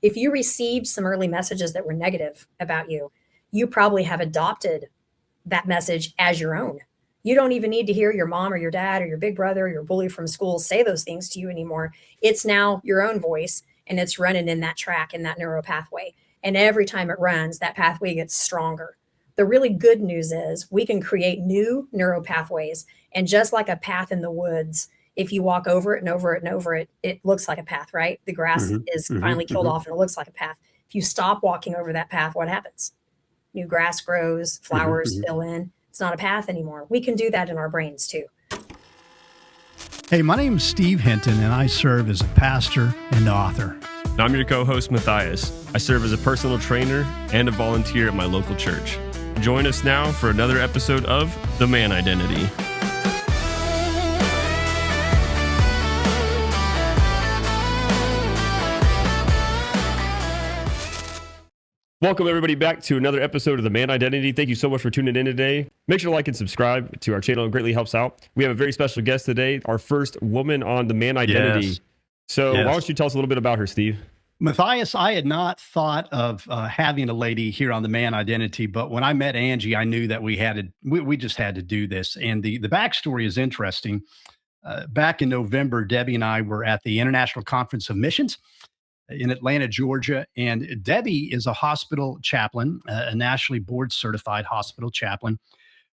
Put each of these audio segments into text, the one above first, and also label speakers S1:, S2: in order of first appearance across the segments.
S1: If you received some early messages that were negative about you, you probably have adopted that message as your own. You don't even need to hear your mom or your dad or your big brother or your bully from school say those things to you anymore. It's now your own voice, and it's running in that track, in that neural pathway. And every time it runs, that pathway gets stronger. The really good news is we can create new neural pathways. And just like a path in the woods, if you walk over it and over it and over it, it looks like a path, right? The grass is finally killed off and it looks like a path. If you stop walking over that path, what happens? New grass grows, flowers fill in. It's not a path anymore. We can do that in our brains too.
S2: Hey, my name is Steve Hinton, and I serve as a pastor and author.
S3: And I'm your co-host, Matthias. I serve as a personal trainer and a volunteer at my local church. Join us now for another episode of The Man Identity. Welcome, everybody, back to another episode of The Man Identity. Thank you so much for tuning in today. Make sure to like and subscribe to our channel. It greatly helps out. We have a very special guest today, our first woman on The Man Identity. Yes. So why don't you tell us a little bit about her, Steve?
S2: Matthias, I had not thought of having a lady here on The Man Identity, but when I met Angie, I knew that we just had to do this. And the backstory is interesting. Back in November, Debbie and I were at the International Conference of Missions in Atlanta, Georgia. And Debbie is a hospital chaplain, a nationally board certified hospital chaplain,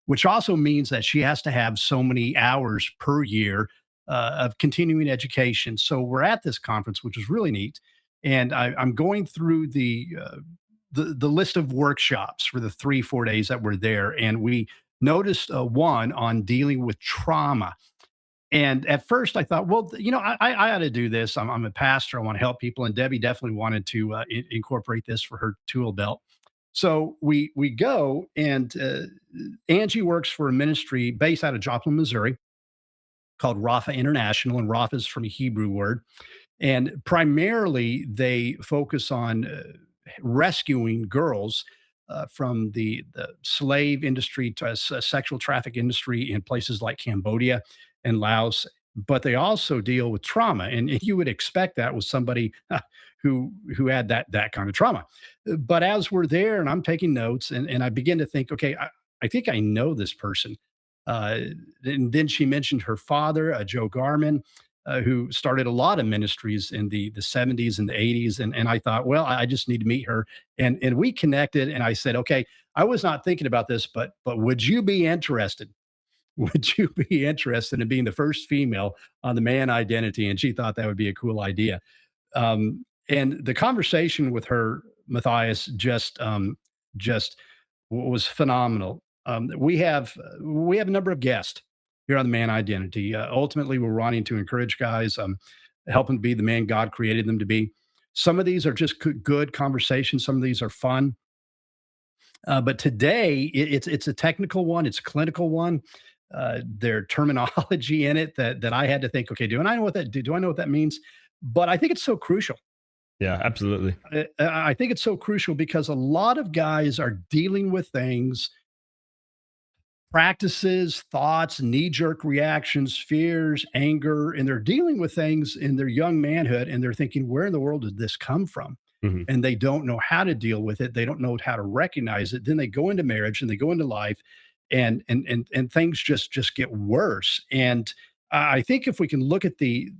S2: which also means that she has to have so many hours per year of continuing education. So we're at this conference, which is really neat. And I'm going through the list of workshops for the 3-4 days that we're there. And we noticed one on dealing with trauma. And at first I thought, well, I ought to do this. I'm a pastor. I want to help people. And Debbie definitely wanted to incorporate this for her tool belt. So we go, and Angie works for a ministry based out of Joplin, Missouri, called Rapha International. And Rapha is from a Hebrew word. And primarily they focus on rescuing girls from the slave industry to sexual traffic industry in places like Cambodia and Laos, but they also deal with trauma. And you would expect that with somebody who had that kind of trauma. But as we're there and I'm taking notes and I begin to think, okay, I think I know this person. And then she mentioned her father, Joe Garman, who started a lot of ministries in the 70s and the 80s. And I thought, well, I just need to meet her. And we connected, and I said, okay, I was not thinking about this, but would you be interested? Would you be interested in being the first female on The Man Identity? And she thought that would be a cool idea. And the conversation with her, Matthias, just was phenomenal. We have a number of guests here on The Man Identity. Ultimately, we're wanting to encourage guys, help them be the man God created them to be. Some of these are just good conversations. Some of these are fun. But today, it's a technical one. It's a clinical one. Their terminology in it that I had to think, okay, do I know what that means? But I think it's so crucial.
S3: Yeah, absolutely.
S2: I think it's so crucial because a lot of guys are dealing with things, practices, thoughts, knee-jerk reactions, fears, anger, and they're dealing with things in their young manhood, and they're thinking, where in the world did this come from? Mm-hmm. And they don't know how to deal with it. They don't know how to recognize it. Then they go into marriage and they go into life, and things just get worse. And I think if we can look at the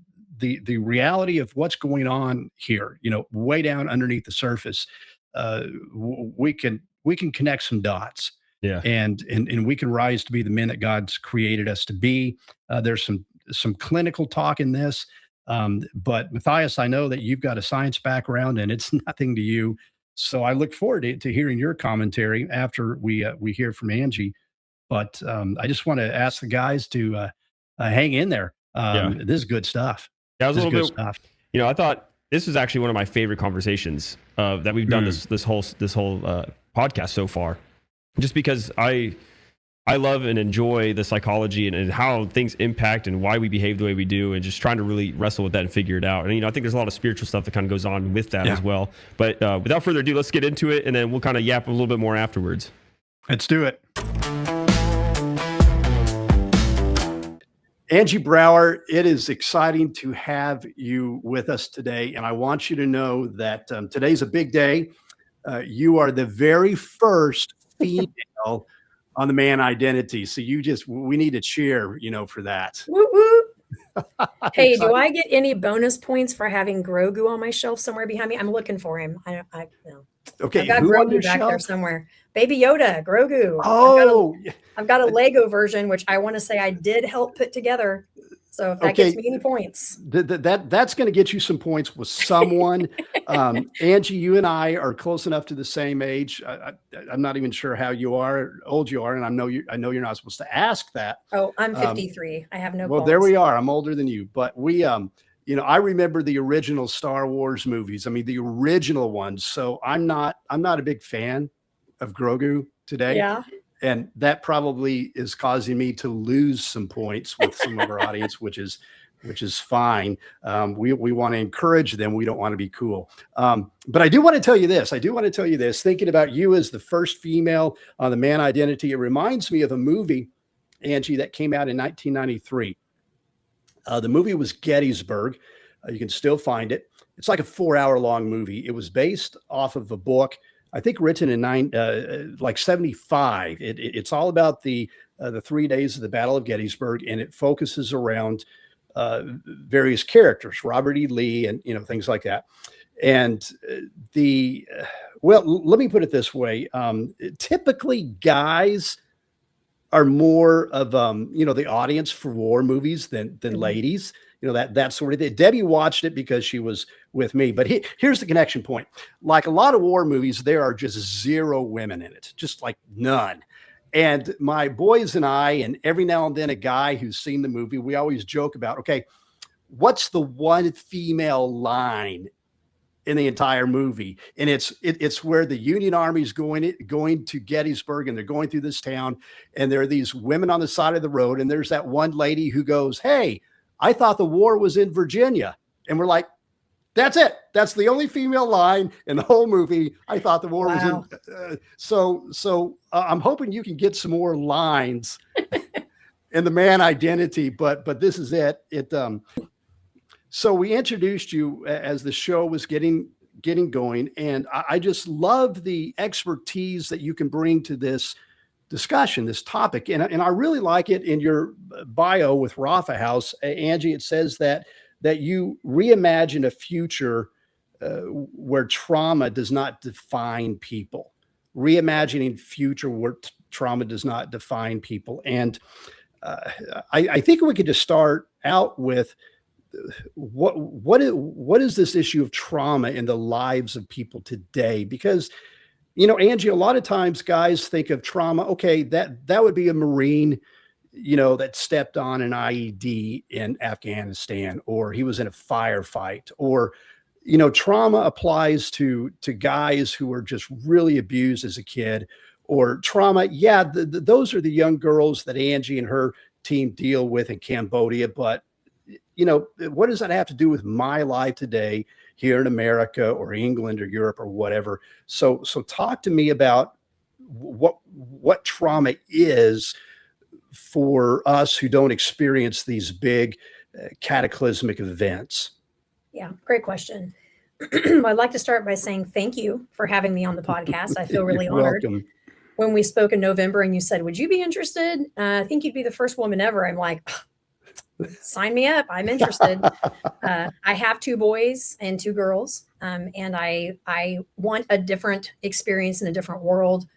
S2: reality of what's going on here, way down underneath the surface, we can connect some dots.
S3: Yeah.
S2: And we can rise to be the men that God's created us to be. There's some clinical talk in this. But Matthias, I know that you've got a science background and it's nothing to you. So I look forward to hearing your commentary after we hear from Angie. But I just want to ask the guys to hang in there. This is good stuff.
S3: Yeah, it was a little bit stuff. I thought this was actually one of my favorite conversations that we've done this whole podcast so far. Just because I love and enjoy the psychology and how things impact and why we behave the way we do, and just trying to really wrestle with that and figure it out. And, I think there's a lot of spiritual stuff that kind of goes on with that as well. But without further ado, let's get into it, and then we'll kind of yap a little bit more afterwards.
S2: Let's do it. Angie Brower, it is exciting to have you with us today. And I want you to know that today's a big day. You are the very first female on the Man Identity. So we need to cheer, for that.
S1: Woo woo. Hey, do
S2: Excited.
S1: I get any bonus points for having Grogu on my shelf somewhere behind me? I'm looking for him. I no.
S2: Okay,
S1: I've got
S2: who on
S1: Grogu
S2: your
S1: back there
S2: shelf?
S1: somewhere. Baby Yoda, Grogu.
S2: Oh,
S1: I've got a Lego version, which I want to say I did help put together. So if that
S2: okay.
S1: gets me any points.
S2: That's going to get you some points with someone. Angie, you and I are close enough to the same age. I'm not even sure how old you are, and I know you're not supposed to ask that.
S1: Oh, I'm 53. I have no.
S2: Well, there we are. I'm older than you, but I remember the original Star Wars movies. I mean, the original ones. So I'm not a big fan of Grogu today.
S1: Yeah.
S2: And that probably is causing me to lose some points with some of our audience, which is fine. We want to encourage them. We don't want to be cool. But I do want to tell you this. Thinking about you as the first female on the Man Identity, it reminds me of a movie, Angie, that came out in 1993. The movie was Gettysburg. You can still find it. It's like a 4-hour-long movie. It was based off of a book, I think, written in 75. It's all about the 3 days of the Battle of Gettysburg, and it focuses around various characters, Robert E. Lee, and things like that. And let me put it this way: typically, guys are more of the audience for war movies than ladies. That sort of thing. Debbie watched it because she was with me. But here's the connection point. Like a lot of war movies, there are just zero women in it, just like none. And my boys and I, and every now and then a guy who's seen the movie, we always joke about, okay, what's the one female line in the entire movie? And it's where the Union Army's going to Gettysburg, and they're going through this town, and there are these women on the side of the road, and there's that one lady who goes, "Hey, I thought the war was in Virginia." And we're like, that's it. That's the only female line in the whole movie. I thought the war was in. So I'm hoping you can get some more lines in the Man Identity, but this is it. So we introduced you as the show was getting going, and I just love the expertise that you can bring to this discussion, this topic. And I really like it in your bio with Rapha House, Angie. It says that you reimagine a future where trauma does not define people. Reimagining future where trauma does not define people. And I think we could just start out with what is this issue of trauma in the lives of people today? Because Angie, a lot of times guys think of trauma. Okay, that would be a Marine, that stepped on an IED in Afghanistan, or he was in a firefight, or, trauma applies to guys who were just really abused as a kid, or trauma. Yeah, those are the young girls that Angie and her team deal with in Cambodia. But, what does that have to do with my life today here in America or England or Europe or whatever? So talk to me about what trauma is for us who don't experience these big cataclysmic events.
S1: Yeah, great question. I'd like to start by saying thank you for having me on the podcast. I feel really honored.
S2: Welcome.
S1: When we spoke in November and you said, "Would you be interested?" I think you'd be the first woman ever. I'm like, sign me up. I'm interested. I have 2 boys and 2 girls. And I want a different experience in a different world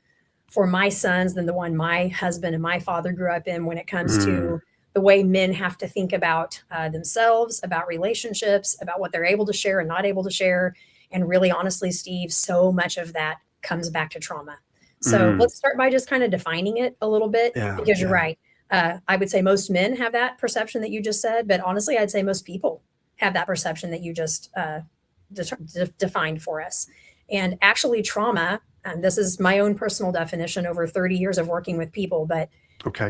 S1: for my sons than the one my husband and my father grew up in when it comes to the way men have to think about themselves, about relationships, about what they're able to share and not able to share. And really, honestly, Steve, so much of that comes back to trauma. So let's start by just kind of defining it a little bit, because you're right. I would say most men have that perception that you just said, but honestly, I'd say most people have that perception that you just defined for us. And actually, trauma, and this is my own personal definition over 30 years of working with people, but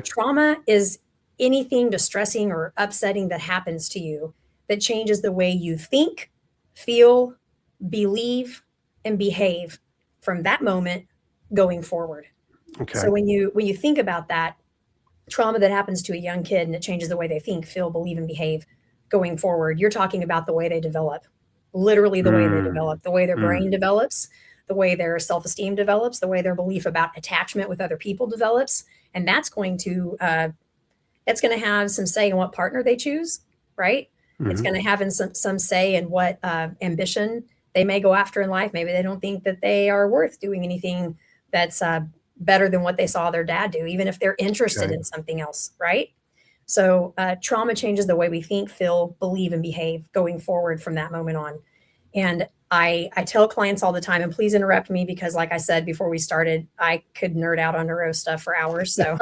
S1: trauma is anything distressing or upsetting that happens to you that changes the way you think, feel, believe, and behave from that moment going forward. So when you think about that, trauma that happens to a young kid and it changes the way they think, feel, believe, and behave going forward. You're talking about the way they develop, literally the way they develop, the way their brain develops, the way their self-esteem develops, the way their belief about attachment with other people develops. And that's going to have some say in what partner they choose, right? It's going to have some say in what ambition they may go after in life. Maybe they don't think that they are worth doing anything that's better than what they saw their dad do, even if they're interested in something else, right? So trauma changes the way we think, feel, believe, and behave going forward from that moment on. And I tell clients all the time, and please interrupt me because, like I said before we started, I could nerd out on neuro stuff for hours. So,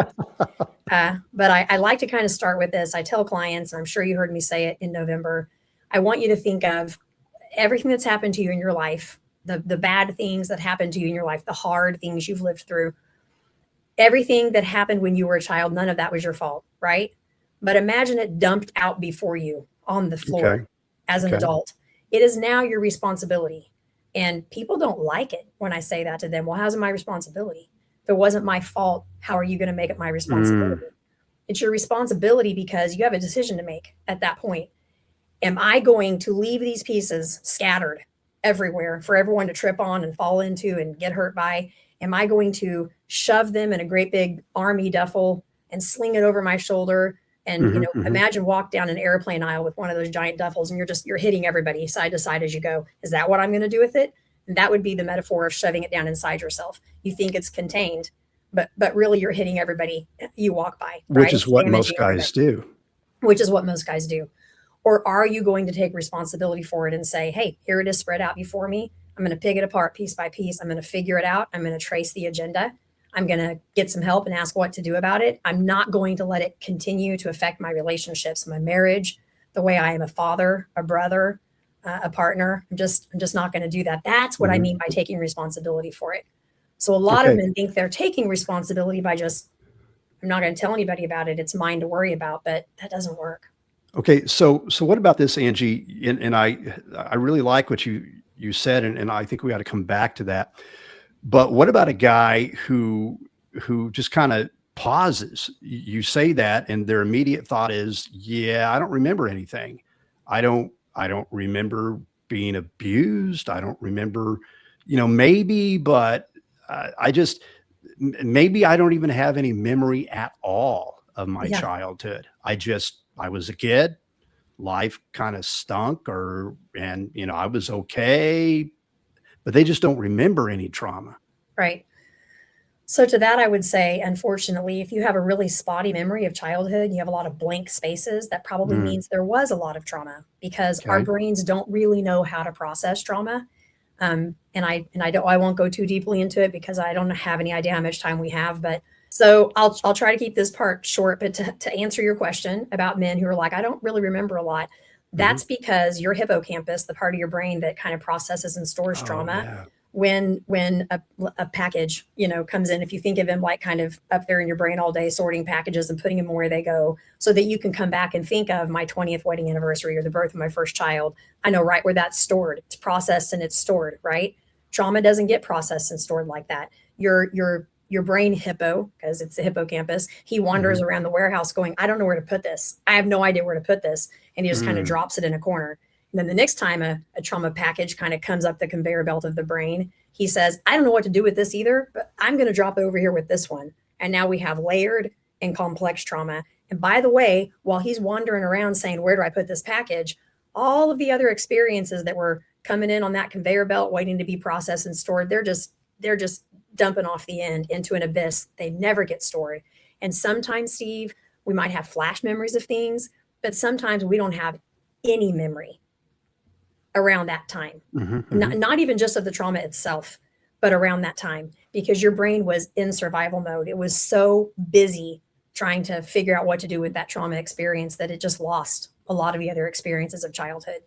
S1: but I like to kind of start with this. I tell clients, and I'm sure you heard me say it in November, I want you to think of everything that's happened to you in your life, the bad things that happened to you in your life, the hard things you've lived through, everything that happened when you were a child. None of that was your fault, right? But imagine it dumped out before you on the floor as an adult. It is now your responsibility. And people don't like it when I say that to them. Well, how's it my responsibility? If it wasn't my fault, how are you going to make it my responsibility? It's your responsibility because you have a decision to make at that point. Am I going to leave these pieces scattered everywhere for everyone to trip on and fall into and get hurt by? Am I going to shove them in a great big army duffel and sling it over my shoulder? And, imagine walk down an airplane aisle with one of those giant duffels and you're hitting everybody side to side as you go. Is that what I'm going to do with it? And that would be the metaphor of shoving it down inside yourself. You think it's contained, but really you're hitting everybody you walk by.
S2: Which is what most guys do.
S1: Which is what most guys do. Or are you going to take responsibility for it and say, hey, here it is spread out before me. I'm going to pick it apart piece by piece. I'm going to figure it out. I'm going to trace the agenda. I'm going to get some help and ask what to do about it. I'm not going to let it continue to affect my relationships, my marriage, the way I am a father, a brother, a partner. I'm just not going to do that. That's what I mean by taking responsibility for it. So a lot of men think they're taking responsibility by just, I'm not going to tell anybody about it. It's mine to worry about, but that doesn't work.
S2: Okay. So what about this, Angie? And I really like what you said, and I think we got to come back to that. But what about a guy who just kind of pauses? You say that, and their immediate thought is, "Yeah, I don't remember anything. I don't remember being abused. I don't remember, maybe, but maybe I don't even have any memory at all of my childhood. I was a kid. Life kind of stunk, and I was okay." But they just don't remember any trauma.
S1: Right. So to that, I would say, unfortunately, if you have a really spotty memory of childhood, you have a lot of blank spaces, that probably means there was a lot of trauma because our brains don't really know how to process trauma. And I won't go too deeply into it because I don't have any idea how much time we have, but so I'll try to keep this part short, but to answer your question about men who are like, I don't really remember a lot. That's because your hippocampus, the part of your brain that kind of processes and stores trauma, when a package, comes in, if you think of him like kind of up there in your brain all day, sorting packages and putting them where they go so that you can come back and think of my 20th wedding anniversary or the birth of my first child. I know right where that's stored. It's processed and it's stored, right? Trauma doesn't get processed and stored like that. Your brain hippo, because it's the hippocampus, he wanders around the warehouse going, I don't know where to put this. I have no idea where to put this. And he just kind of drops it in a corner. And then the next time a trauma package kind of comes up the conveyor belt of the brain, he says, I don't know what to do with this either, but I'm going to drop it over here with this one. And now we have layered and complex trauma. And by the way, while he's wandering around saying, where do I put this package? All of the other experiences that were coming in on that conveyor belt, waiting to be processed and stored, they're just dumping off the end into an abyss. They never get stored. And sometimes, Steve, we might have flash memories of things, but sometimes we don't have any memory around that time. Not even just of the trauma itself, but around that time, because your brain was in survival mode. It was so busy trying to figure out what to do with that trauma experience that it just lost a lot of the other experiences of childhood.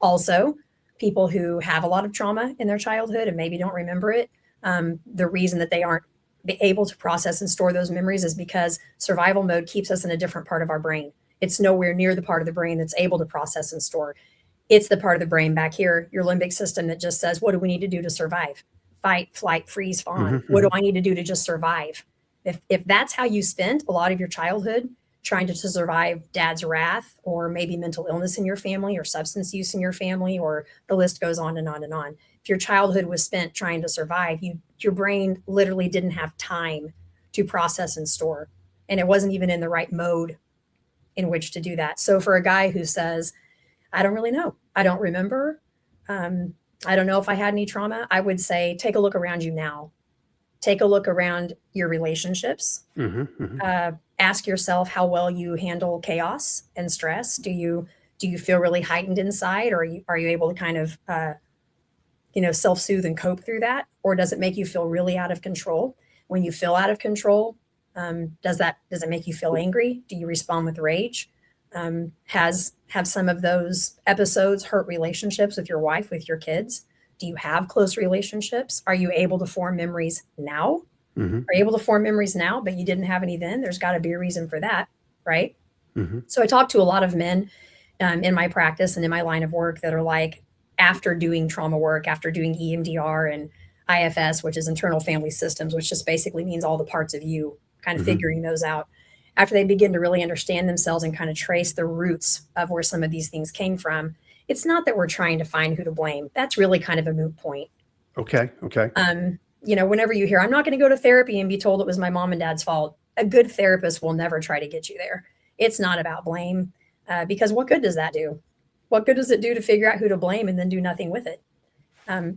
S1: Also, people who have a lot of trauma in their childhood and maybe don't remember it, the reason that they aren't able to process and store those memories is because survival mode keeps us in a different part of our brain. It's nowhere near the part of the brain that's able to process and store. It's the part of the brain back here, your limbic system, that just says, what do we need to do to survive? Fight, flight, freeze, fawn. What do I need to do to just survive? If that's how you spent a lot of your childhood, trying to survive dad's wrath, or maybe mental illness in your family, or substance use in your family, or the list goes on and on and on. If your childhood was spent trying to survive, your brain literally didn't have time to process and store. And it wasn't even in the right mode in which to do that. So for a guy who says, I don't really know, I don't remember, I don't know if I had any trauma, I would say, take a look around you now. Take a look around your relationships. Ask yourself how well you handle chaos and stress. Do you feel really heightened inside, or are you able to kind of self-soothe and cope through that? Or does it make you feel really out of control? When you feel out of control, does it make you feel angry? Do you respond with rage? Have some of those episodes hurt relationships with your wife, with your kids? Do you have close relationships? Are you able to form memories now? Are you able to form memories now, but you didn't have any then? There's got to be a reason for that, right? So I talk to a lot of men in my practice and in my line of work that are like, after doing trauma work, after doing EMDR and IFS, which is internal family systems, which just basically means all the parts of you, kind of figuring those out. After they begin to really understand themselves and kind of trace the roots of where some of these things came from, it's not that we're trying to find who to blame. That's really kind of a moot point.
S2: Okay.
S1: Whenever you hear, I'm not going to go to therapy and be told it was my mom and dad's fault, a good therapist will never try to get you there. It's not about blame, because what good does that do? What good does it do to figure out who to blame and then do nothing with it?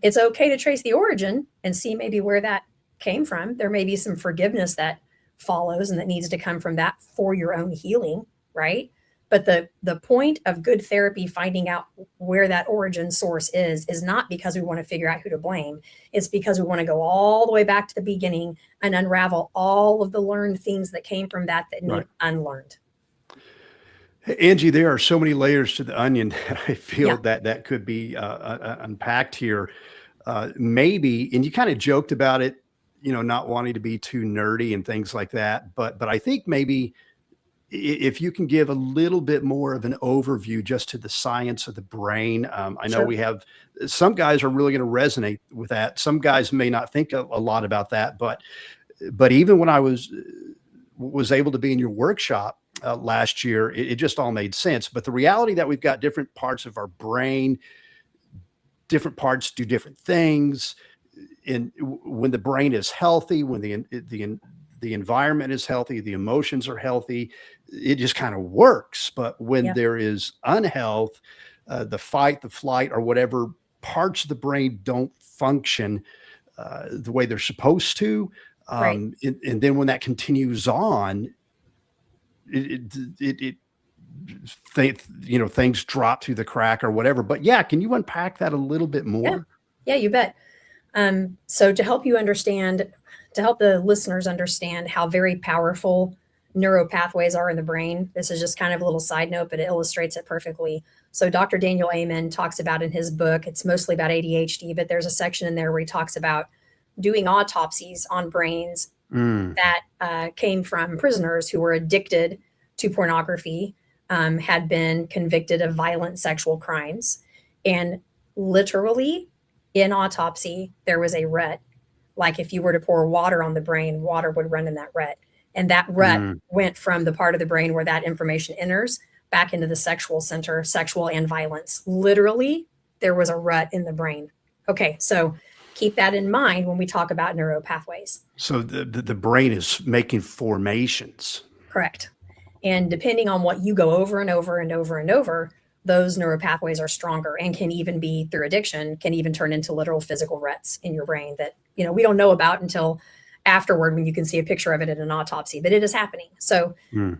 S1: It's okay to trace the origin and see maybe where that came from. There may be some forgiveness that follows and that needs to come from that for your own healing, right? But the point of good therapy, finding out where that origin source is not because we want to figure out who to blame. It's because we want to go all the way back to the beginning and unravel all of the learned things that came from that need unlearned.
S2: Angie, there are so many layers to the onion that I feel that could be unpacked here. Maybe, and you kind of joked about it, not wanting to be too nerdy and things like that. But I think maybe if you can give a little bit more of an overview just to the science of the brain. I know we have some guys are really going to resonate with that. Some guys may not think a lot about that, but even when I was able to be in your workshop last year, it just all made sense. But the reality that we've got different parts of our brain, different parts do different things. And when the brain is healthy, when the environment is healthy, the emotions are healthy, it just kind of works. But when there is unhealth, the fight, the flight, or whatever parts of the brain don't function the way they're supposed to. And then when that continues on, things drop through the crack or whatever. But can you unpack that a little bit more?
S1: Yeah, you bet. So to help you understand, to help the listeners understand how very powerful neuropathways are in the brain, this is just kind of a little side note, but it illustrates it perfectly. So Dr. Daniel Amen talks about in his book, it's mostly about ADHD, but there's a section in there where he talks about doing autopsies on brains that came from prisoners who were addicted to pornography, had been convicted of violent sexual crimes. And literally in autopsy, there was a rut. Like if you were to pour water on the brain, water would run in that rut. And that rut went from the part of the brain where that information enters back into the sexual center, sexual and violence. Literally, there was a rut in the brain. Okay, so keep that in mind when we talk about neuropathways.
S2: So the brain is making formations.
S1: Correct. And depending on what you go over and over and over and over, those neuropathways are stronger and can even be, through addiction, can even turn into literal physical ruts in your brain that, we don't know about until afterward when you can see a picture of it in an autopsy, but it is happening. So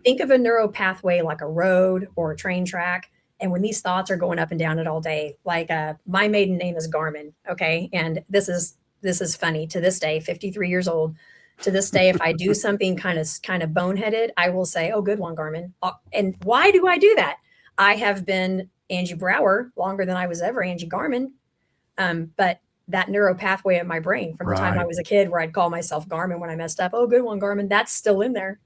S1: think of a neuropathway like a road or a train track. And when these thoughts are going up and down it all day, like my maiden name is Garmin. Okay. And this is funny to this day, 53 years old. To this day, if I do something kind of boneheaded, I will say, "Oh, good one, Garmin." And why do I do that? I have been Angie Brower longer than I was ever Angie Garmin. But that neuropathway in my brain from the time I was a kid where I'd call myself Garmin when I messed up, "Oh, good one, Garmin," that's still in there.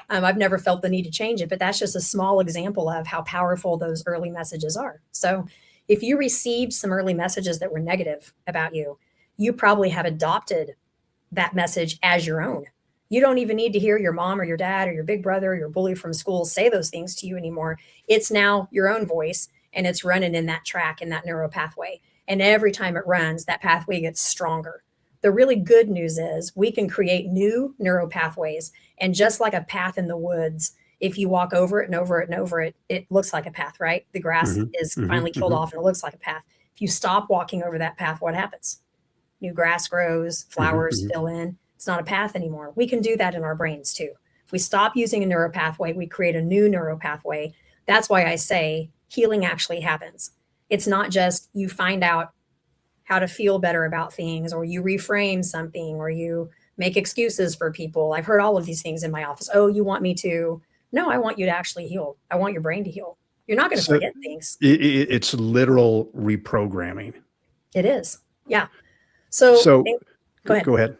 S1: I've never felt the need to change it, but that's just a small example of how powerful those early messages are. So if you received some early messages that were negative about you, you probably have adopted that message as your own. You don't even need to hear your mom or your dad or your big brother or your bully from school say those things to you anymore. It's now your own voice, and it's running in that track, in that neural pathway. And every time it runs, that pathway gets stronger. The really good news is we can create new neural pathways. And just like a path in the woods, if you walk over it and over it and over it, it looks like a path, right? The grass is finally killed off and it looks like a path. If you stop walking over that path, what happens? New grass grows, flowers fill in. It's not a path anymore. We can do that in our brains too. If we stop using a neural pathway, we create a new neural pathway. That's why I say healing actually happens. It's not just you find out how to feel better about things, or you reframe something, or you make excuses for people. I've heard all of these things in my office. Oh, you want me to? No, I want you to actually heal. I want your brain to heal. You're not going to forget things.
S2: It's literal reprogramming.
S1: It is. Yeah. So
S2: go ahead.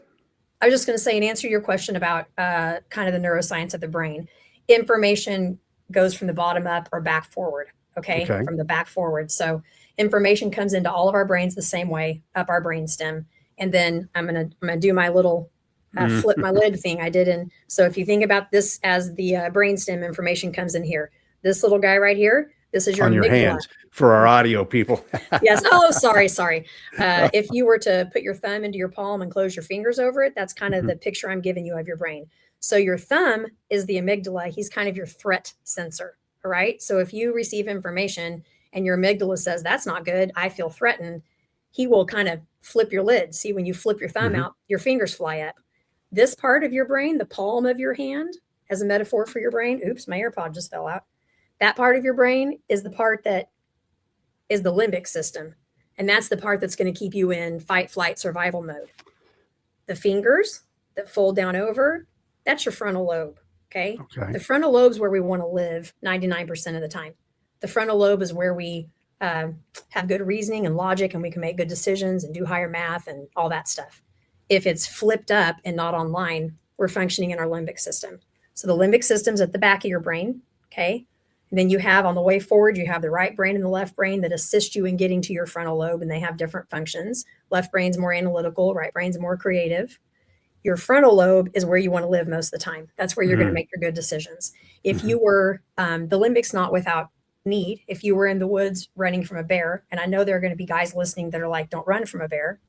S1: I was just going to say, and answer your question about kind of the neuroscience of the brain. Information goes from the bottom up or back forward. Okay. From the back forward. So information comes into all of our brains the same way, up our brainstem. And then I'm gonna do my little flip my lid thing I did. And so if you think about this as the brainstem, information comes in here. This little guy right here, this is your
S2: on your
S1: amygdala.
S2: hands for our audio people.
S1: Yes. Oh, sorry. If you were to put your thumb into your palm and close your fingers over it, that's kind of the picture I'm giving you of your brain. So your thumb is the amygdala. He's kind of your threat sensor. All right. So if you receive information and your amygdala says, that's not good, I feel threatened, he will kind of flip your lid. See, when you flip your thumb out, your fingers fly up. This part of your brain, the palm of your hand, as a metaphor for your brain. Oops, my AirPod just fell out. That part of your brain is the part that is the limbic system. And that's the part that's going to keep you in fight, flight, survival mode. The fingers that fold down over, that's your frontal lobe. Okay. The frontal lobe is where we want to live 99% of the time. The frontal lobe is where we have good reasoning and logic, and we can make good decisions and do higher math and all that stuff. If it's flipped up and not online, we're functioning in our limbic system. So the limbic system's at the back of your brain. Okay. And then you have, on the way forward, you have the right brain and the left brain that assist you in getting to your frontal lobe, and they have different functions. Left brain's more analytical, right brain's more creative. Your frontal lobe is where you want to live most of the time. That's where you're going to make your good decisions. If you were, the limbic's not without need. If you were in the woods running from a bear, and I know there are going to be guys listening that are like, don't run from a bear,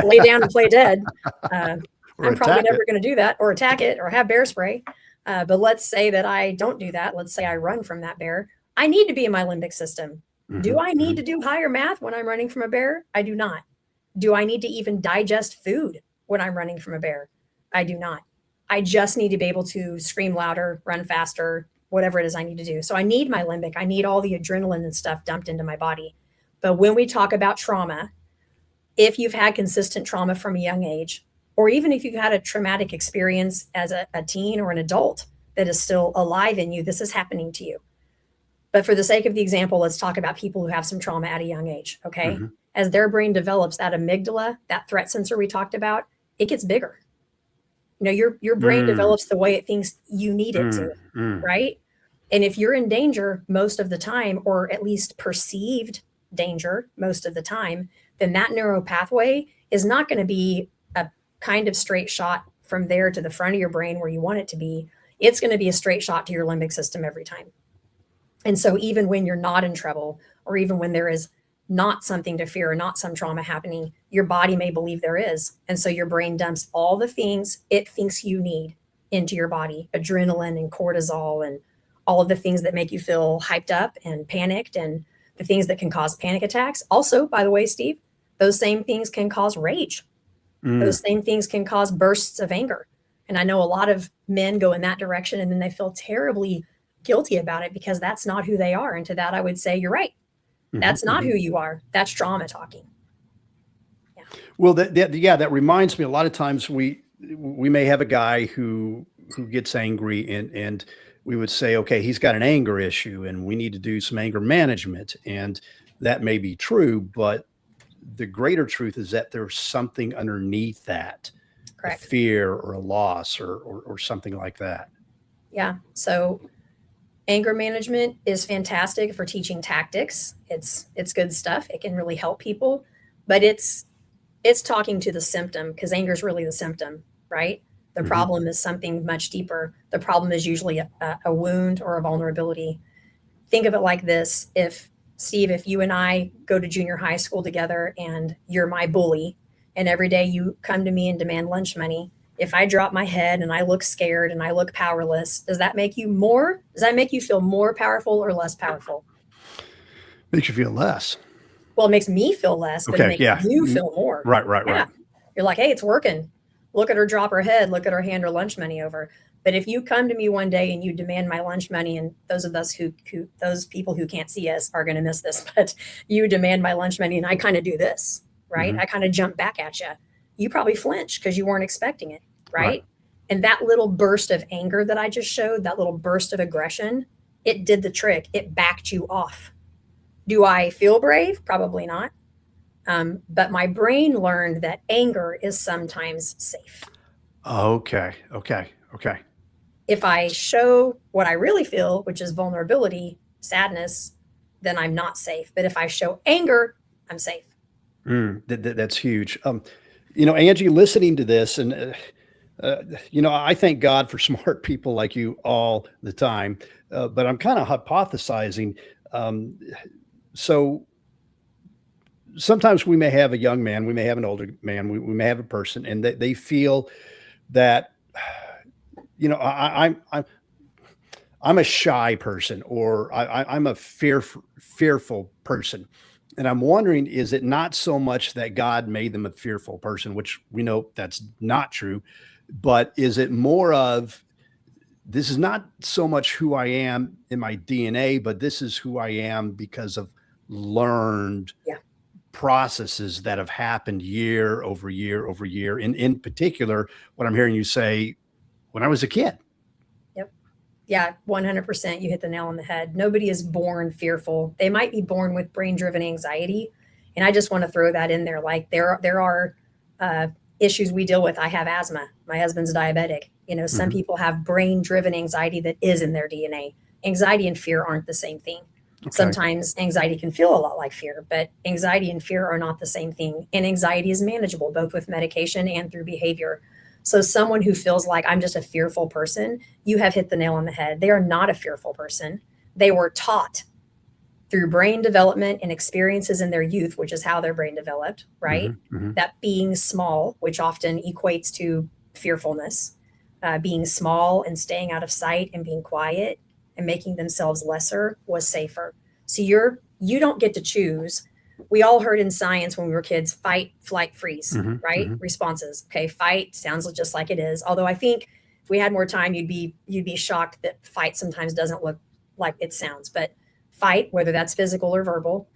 S1: lay down and play dead. I'm probably never going to do that, or attack it, or have bear spray. But let's say that I don't do that. Let's say I run from that bear. I need to be in my limbic system. Do I need to do higher math when I'm running from a bear? I do not. Do I need to even digest food when I'm running from a bear? I do not. I just need to be able to scream louder, run faster, whatever it is I need to do. So I need my limbic. I need all the adrenaline and stuff dumped into my body. But when we talk about trauma, if you've had consistent trauma from a young age, or even if you've had a traumatic experience as a teen or an adult that is still alive in you, this is happening to you. But for the sake of the example, let's talk about people who have some trauma at a young age, okay? As their brain develops, that amygdala, that threat sensor we talked about, it gets bigger. You know, your brain develops the way it thinks you need it to, right? And if you're in danger most of the time, or at least perceived danger most of the time, then that neural pathway is not going to be a kind of straight shot from there to the front of your brain where you want it to be. It's going to be a straight shot to your limbic system every time. And so even when you're not in trouble, or even when there is not something to fear, or not some trauma happening, your body may believe there is. And so your brain dumps all the things it thinks you need into your body, adrenaline and cortisol and all of the things that make you feel hyped up and panicked, and the things that can cause panic attacks. Also, by the way, Steve, those same things can cause rage. Those same things can cause bursts of anger. And I know a lot of men go in that direction, and then they feel terribly guilty about it because that's not who they are. And to that, I would say, you're right. That's not who you are. That's trauma talking. Yeah.
S2: Well, that reminds me. A lot of times we may have a guy who gets angry, and we would say, okay, he's got an anger issue, and we need to do some anger management. And that may be true, but the greater truth is that there's something underneath that,
S1: Correct.
S2: A fear or a loss or something like that.
S1: Yeah. So anger management is fantastic for teaching tactics. It's good stuff. It can really help people, but it's It's talking to the symptom, because anger is really the symptom, right? The problem is something much deeper. The problem is usually a wound or a vulnerability. Think of it like this. If Steve, if you and I go to junior high school together and you're my bully, and every day you come to me and demand lunch money, if I drop my head and I look scared and I look powerless, does that make you feel more powerful or less powerful?
S2: Makes you feel less.
S1: Well, it makes me feel less, but it makes you feel more.
S2: Right.
S1: Yeah. You're like, hey, it's working. Look at her drop her head. Look at her hand her lunch money over. But if you come to me one day and you demand my lunch money, and those of us those people who can't see us are going to miss this, but you demand my lunch money and I kind of do this, right? I kind of jump back at you. You probably flinch because you weren't expecting it, right? And that little burst of anger that I just showed, that little burst of aggression, it did the trick. It backed you off. Do I feel brave? Probably not. But my brain learned that anger is sometimes safe.
S2: Okay.
S1: If I show what I really feel, which is vulnerability, sadness, then I'm not safe. But if I show anger, I'm safe.
S2: That's huge. Angie, listening to this, and I thank God for smart people like you all the time. But I'm kind of hypothesizing. So sometimes we may have a young man, we may have an older man, we may have a person, and they feel that, I'm a shy person, or I'm a fearful person. And I'm wondering, is it not so much that God made them a fearful person, which we know that's not true, but is it more of, this is not so much who I am in my DNA, but this is who I am because of learned processes that have happened year over year over year. And in particular, what I'm hearing you say, when I was a kid.
S1: Yep. Yeah, 100%. You hit the nail on the head. Nobody is born fearful. They might be born with brain-driven anxiety. And I just want to throw that in there. Like there are issues we deal with. I have asthma. My husband's diabetic. Some people have brain-driven anxiety that is in their DNA. Anxiety and fear aren't the same thing. Okay. Sometimes anxiety can feel a lot like fear, but anxiety and fear are not the same thing. And anxiety is manageable, both with medication and through behavior. So someone who feels like I'm just a fearful person, you have hit the nail on the head. They are not a fearful person. They were taught through brain development and experiences in their youth, which is how their brain developed, right? That being small, which often equates to fearfulness, being small and staying out of sight and being quiet and making themselves lesser was safer. So you don't get to choose. We all heard in science when we were kids, fight, flight, freeze, right? Responses. Okay, fight sounds just like it is. Although I think if we had more time, you'd be shocked that fight sometimes doesn't look like it sounds. But fight, whether that's physical or verbal,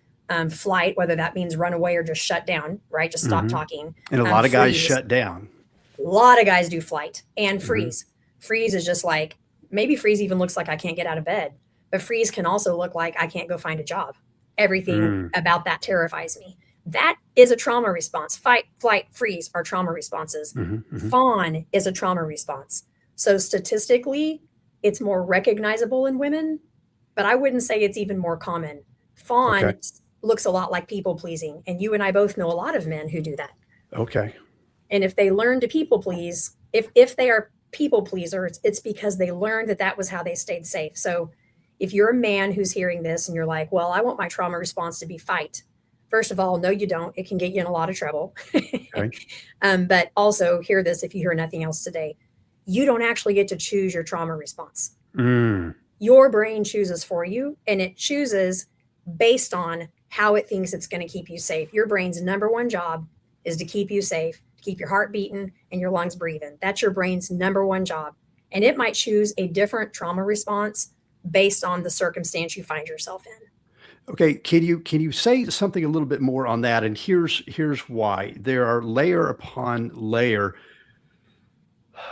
S1: flight, whether that means run away or just shut down, right? Just stop talking.
S2: And a lot of guys shut down.
S1: A lot of guys do flight and freeze. Freeze is just like, maybe freeze even looks like I can't get out of bed, but freeze can also look like I can't go find a job. Everything about that terrifies me. That is a trauma response. Fight, flight, freeze are trauma responses. Fawn is a trauma response. So statistically, it's more recognizable in women, but I wouldn't say it's even more common. Fawn looks a lot like people pleasing. And you and I both know a lot of men who do that.
S2: Okay.
S1: And if they learn to people please, if they are people pleasers, it's because they learned that was how they stayed safe. So if you're a man who's hearing this and you're like, well, I want my trauma response to be fight. First of all, no, you don't. It can get you in a lot of trouble. But also hear this, if you hear nothing else today, you don't actually get to choose your trauma response. Your brain chooses for you, and it chooses based on how it thinks it's going to keep you safe. Your brain's number one job is to keep you safe, to keep your heart beating and your lungs breathing. That's your brain's number one job. And it might choose a different trauma response based on the circumstance you find yourself in.
S2: Okay, can you say something a little bit more on that? And here's why. There are layer upon layer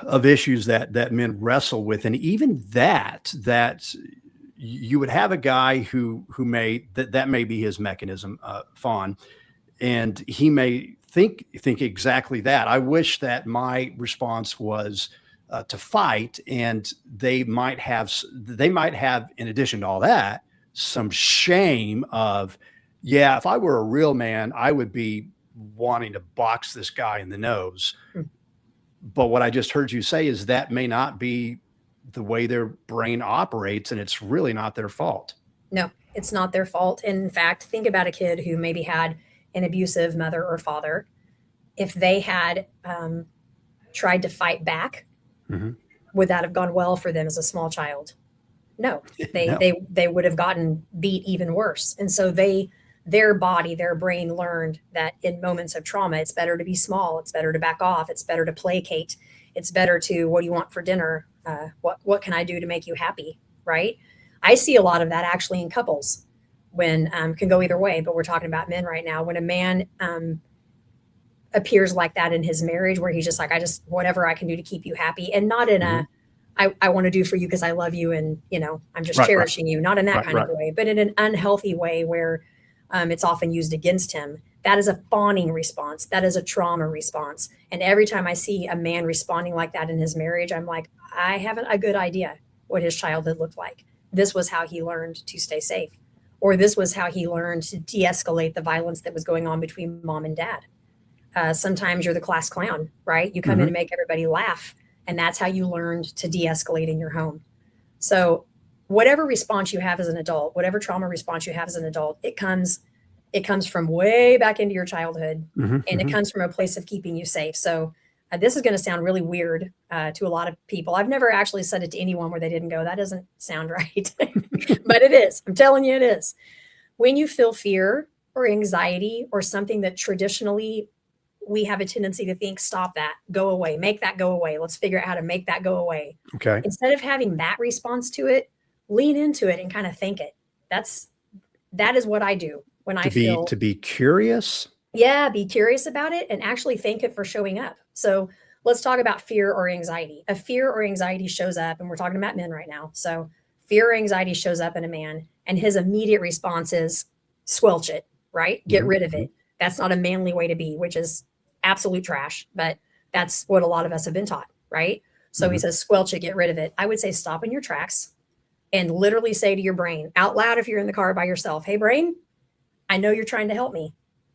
S2: of issues that men wrestle with, and even that you would have a guy who may that may be his mechanism, fawn, and he may think exactly that. I wish that my response was to fight, and they might have, in addition to all that, some shame of, if I were a real man, I would be wanting to box this guy in the nose.
S1: Hmm.
S2: But what I just heard you say is that may not be the way their brain operates, and it's really not their fault.
S1: No, it's not their fault. In fact, think about a kid who maybe had an abusive mother or father. If they had tried to fight back,
S2: Mhm.
S1: would that have gone well for them as a small child? No,
S2: No.
S1: they would have gotten beat even worse. And so their body, their brain learned that in moments of trauma, it's better to be small. It's better to back off. It's better to placate. It's better to, what do you want for dinner? What can I do to make you happy? Right. I see a lot of that actually in couples when can go either way, but we're talking about men right now. When a man appears like that in his marriage, where he's just like, whatever I can do to keep you happy, and not in a, I want to do for you because I love you and, I'm just cherishing you, not in that kind of way, but in an unhealthy way where it's often used against him. That is a fawning response. That is a trauma response. And every time I see a man responding like that in his marriage, I'm like, I haven't a good idea what his childhood looked like. This was how he learned to stay safe, or this was how he learned to de-escalate the violence that was going on between mom and dad. Sometimes you're the class clown, right? You come in and make everybody laugh. And that's how you learned to de-escalate in your home. So whatever response you have as an adult, whatever trauma response you have as an adult, it comes from way back into your childhood, and it comes from a place of keeping you safe. So this is going to sound really weird to a lot of people. I've never actually said it to anyone where they didn't go, that doesn't sound right. But it is. I'm telling you, it is. When you feel fear or anxiety or something that traditionally we have a tendency to think, stop that, go away, make that go away. Let's figure out how to make that go away.
S2: Okay.
S1: Instead of having that response to it, lean into it and kind of think it. That is what I do when I feel
S2: to be curious.
S1: Yeah. Be curious about it and actually thank it for showing up. So let's talk about fear or anxiety. A fear or anxiety shows up, and we're talking about men right now. So fear or anxiety shows up in a man, and his immediate response is squelch it, right? Get rid of it. That's not a manly way to be, which is absolute trash, but that's what a lot of us have been taught, right? So he says, squelch it, get rid of it. I would say stop in your tracks and literally say to your brain out loud, if you're in the car by yourself, hey brain, I know you're trying to help me.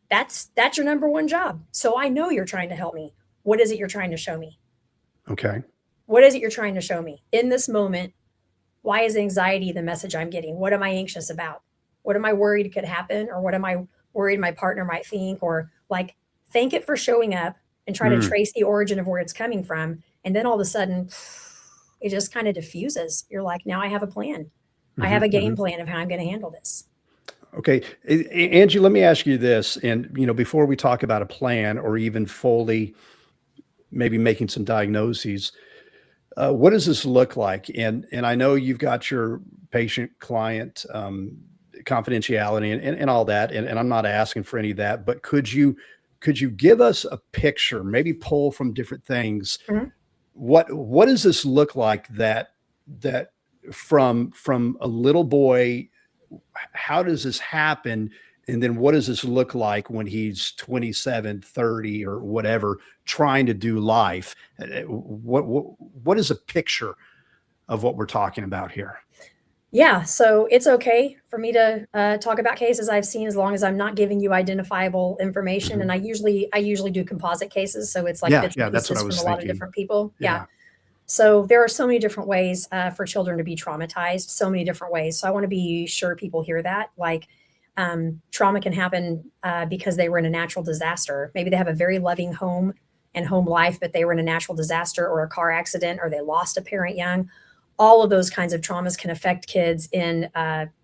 S1: That's your number one job. So I know you're trying to help me. What is it you're trying to show me?
S2: Okay.
S1: What is it you're trying to show me in this moment? Why is anxiety the message I'm getting? What am I anxious about? What am I worried could happen? Or what am I worried my partner might think? Or like, thank it for showing up and try to trace the origin of where it's coming from. And then all of a sudden, it just kind of diffuses. You're like, now I have a plan. I have a game plan of how I'm going to handle this.
S2: Okay. Angie, let me ask you this. And, before we talk about a plan or even fully maybe making some diagnoses, what does this look like? And I know you've got your patient-client confidentiality and all that, and I'm not asking for any of that, but could you give us a picture, maybe pull from different things? What does this look like that from a little boy, how does this happen? And then what does this look like when he's 27, 30 or whatever, trying to do life? What is a picture of what we're talking about here?
S1: Yeah. So it's okay for me to talk about cases I've seen, as long as I'm not giving you identifiable information. And I usually do composite cases. So it's like bits and
S2: that's what
S1: pieces
S2: I was
S1: from a lot of
S2: thinking.
S1: different people.
S2: Yeah.
S1: So there are so many different ways for children to be traumatized, so many different ways. So I want to be sure people hear that. Like trauma can happen because they were in a natural disaster. Maybe they have a very loving home and home life, but they were in a natural disaster or a car accident, or they lost a parent young. All of those kinds of traumas can affect kids in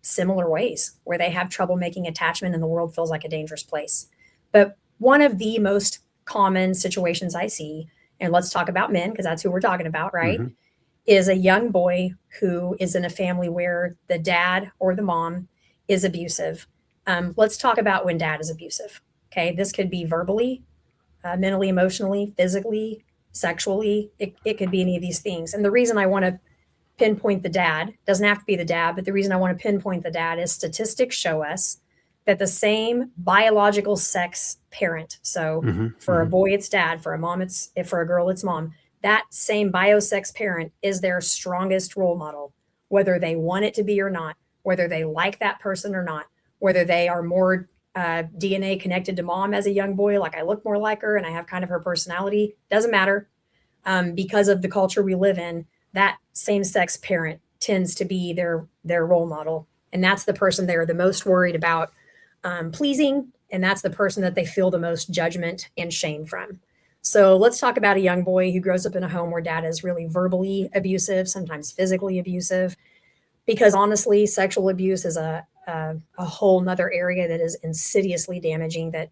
S1: similar ways, where they have trouble making attachment and the world feels like a dangerous place. But one of the most common situations I see, and let's talk about men because that's who we're talking about, right? Is a young boy who is in a family where the dad or the mom is abusive. Let's talk about when dad is abusive. Okay. This could be verbally, mentally, emotionally, physically, sexually. It could be any of these things. And the reason I want to pinpoint the dad, doesn't have to be the dad, but the reason I want to pinpoint the dad is statistics show us that the same biological sex parent, so for a boy it's dad, for a mom for a girl it's mom, that same biosex parent is their strongest role model, whether they want it to be or not, whether they like that person or not, whether they are more DNA connected to mom as a young boy. Like I look more like her and I have kind of her personality. Doesn't matter. Because of the culture we live in, that same sex parent tends to be their role model. And that's the person they're the most worried about pleasing. And that's the person that they feel the most judgment and shame from. So let's talk about a young boy who grows up in a home where dad is really verbally abusive, sometimes physically abusive, because honestly, sexual abuse is a whole nother area that is insidiously damaging that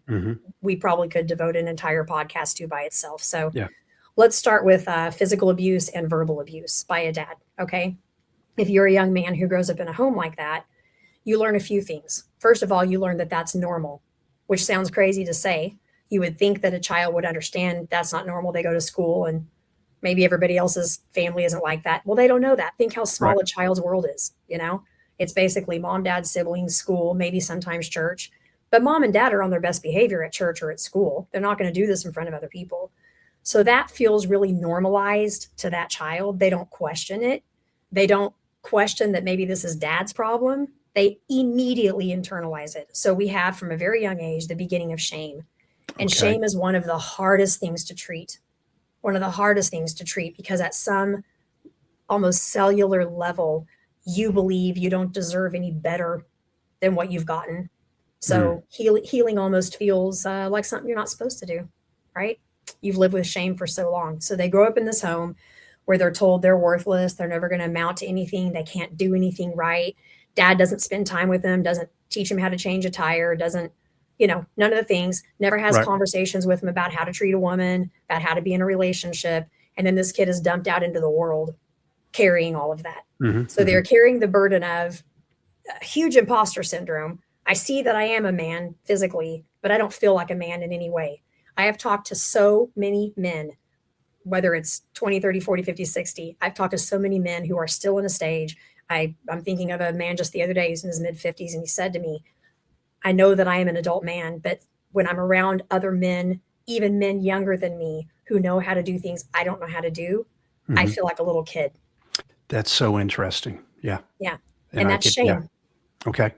S1: we probably could devote an entire podcast to by itself. So
S2: Yeah.
S1: let's start with physical abuse and verbal abuse by a dad. Okay. If you're a young man who grows up in a home like that, you learn a few things. First of all, you learn that that's normal, which sounds crazy to say. You would think that a child would understand that's not normal. They go to school and maybe everybody else's family isn't like that. Well, they don't know that. Think how small a child's world is, you know? It's basically mom, dad, siblings, school, maybe sometimes church. But mom and dad are on their best behavior at church or at school. They're not going to do this in front of other people. So that feels really normalized to that child. They don't question it. They don't question that maybe this is dad's problem. They immediately internalize it. So we have from a very young age the beginning of shame. And shame is one of the hardest things to treat. One of the hardest things to treat because at some almost cellular level, you believe you don't deserve any better than what you've gotten. So healing almost feels like something you're not supposed to do, right? You've lived with shame for so long. So they grow up in this home where they're told they're worthless. They're never going to amount to anything. They can't do anything right. Dad doesn't spend time with them, doesn't teach them how to change a tire, doesn't, none of the things, never has conversations with them about how to treat a woman, about how to be in a relationship. And then this kid is dumped out into the world carrying all of that. So they're carrying the burden of huge imposter syndrome. I see that I am a man physically, but I don't feel like a man in any way. I have talked to so many men, whether it's 20, 30, 40, 50, 60. I've talked to so many men who are still in a stage. I'm thinking of a man just the other day who's in his mid 50s. And he said to me, I know that I am an adult man, but when I'm around other men, even men younger than me who know how to do things I don't know how to do, I feel like a little kid.
S2: That's so interesting. Yeah.
S1: Yeah. And that's shame.
S2: Yeah. Okay.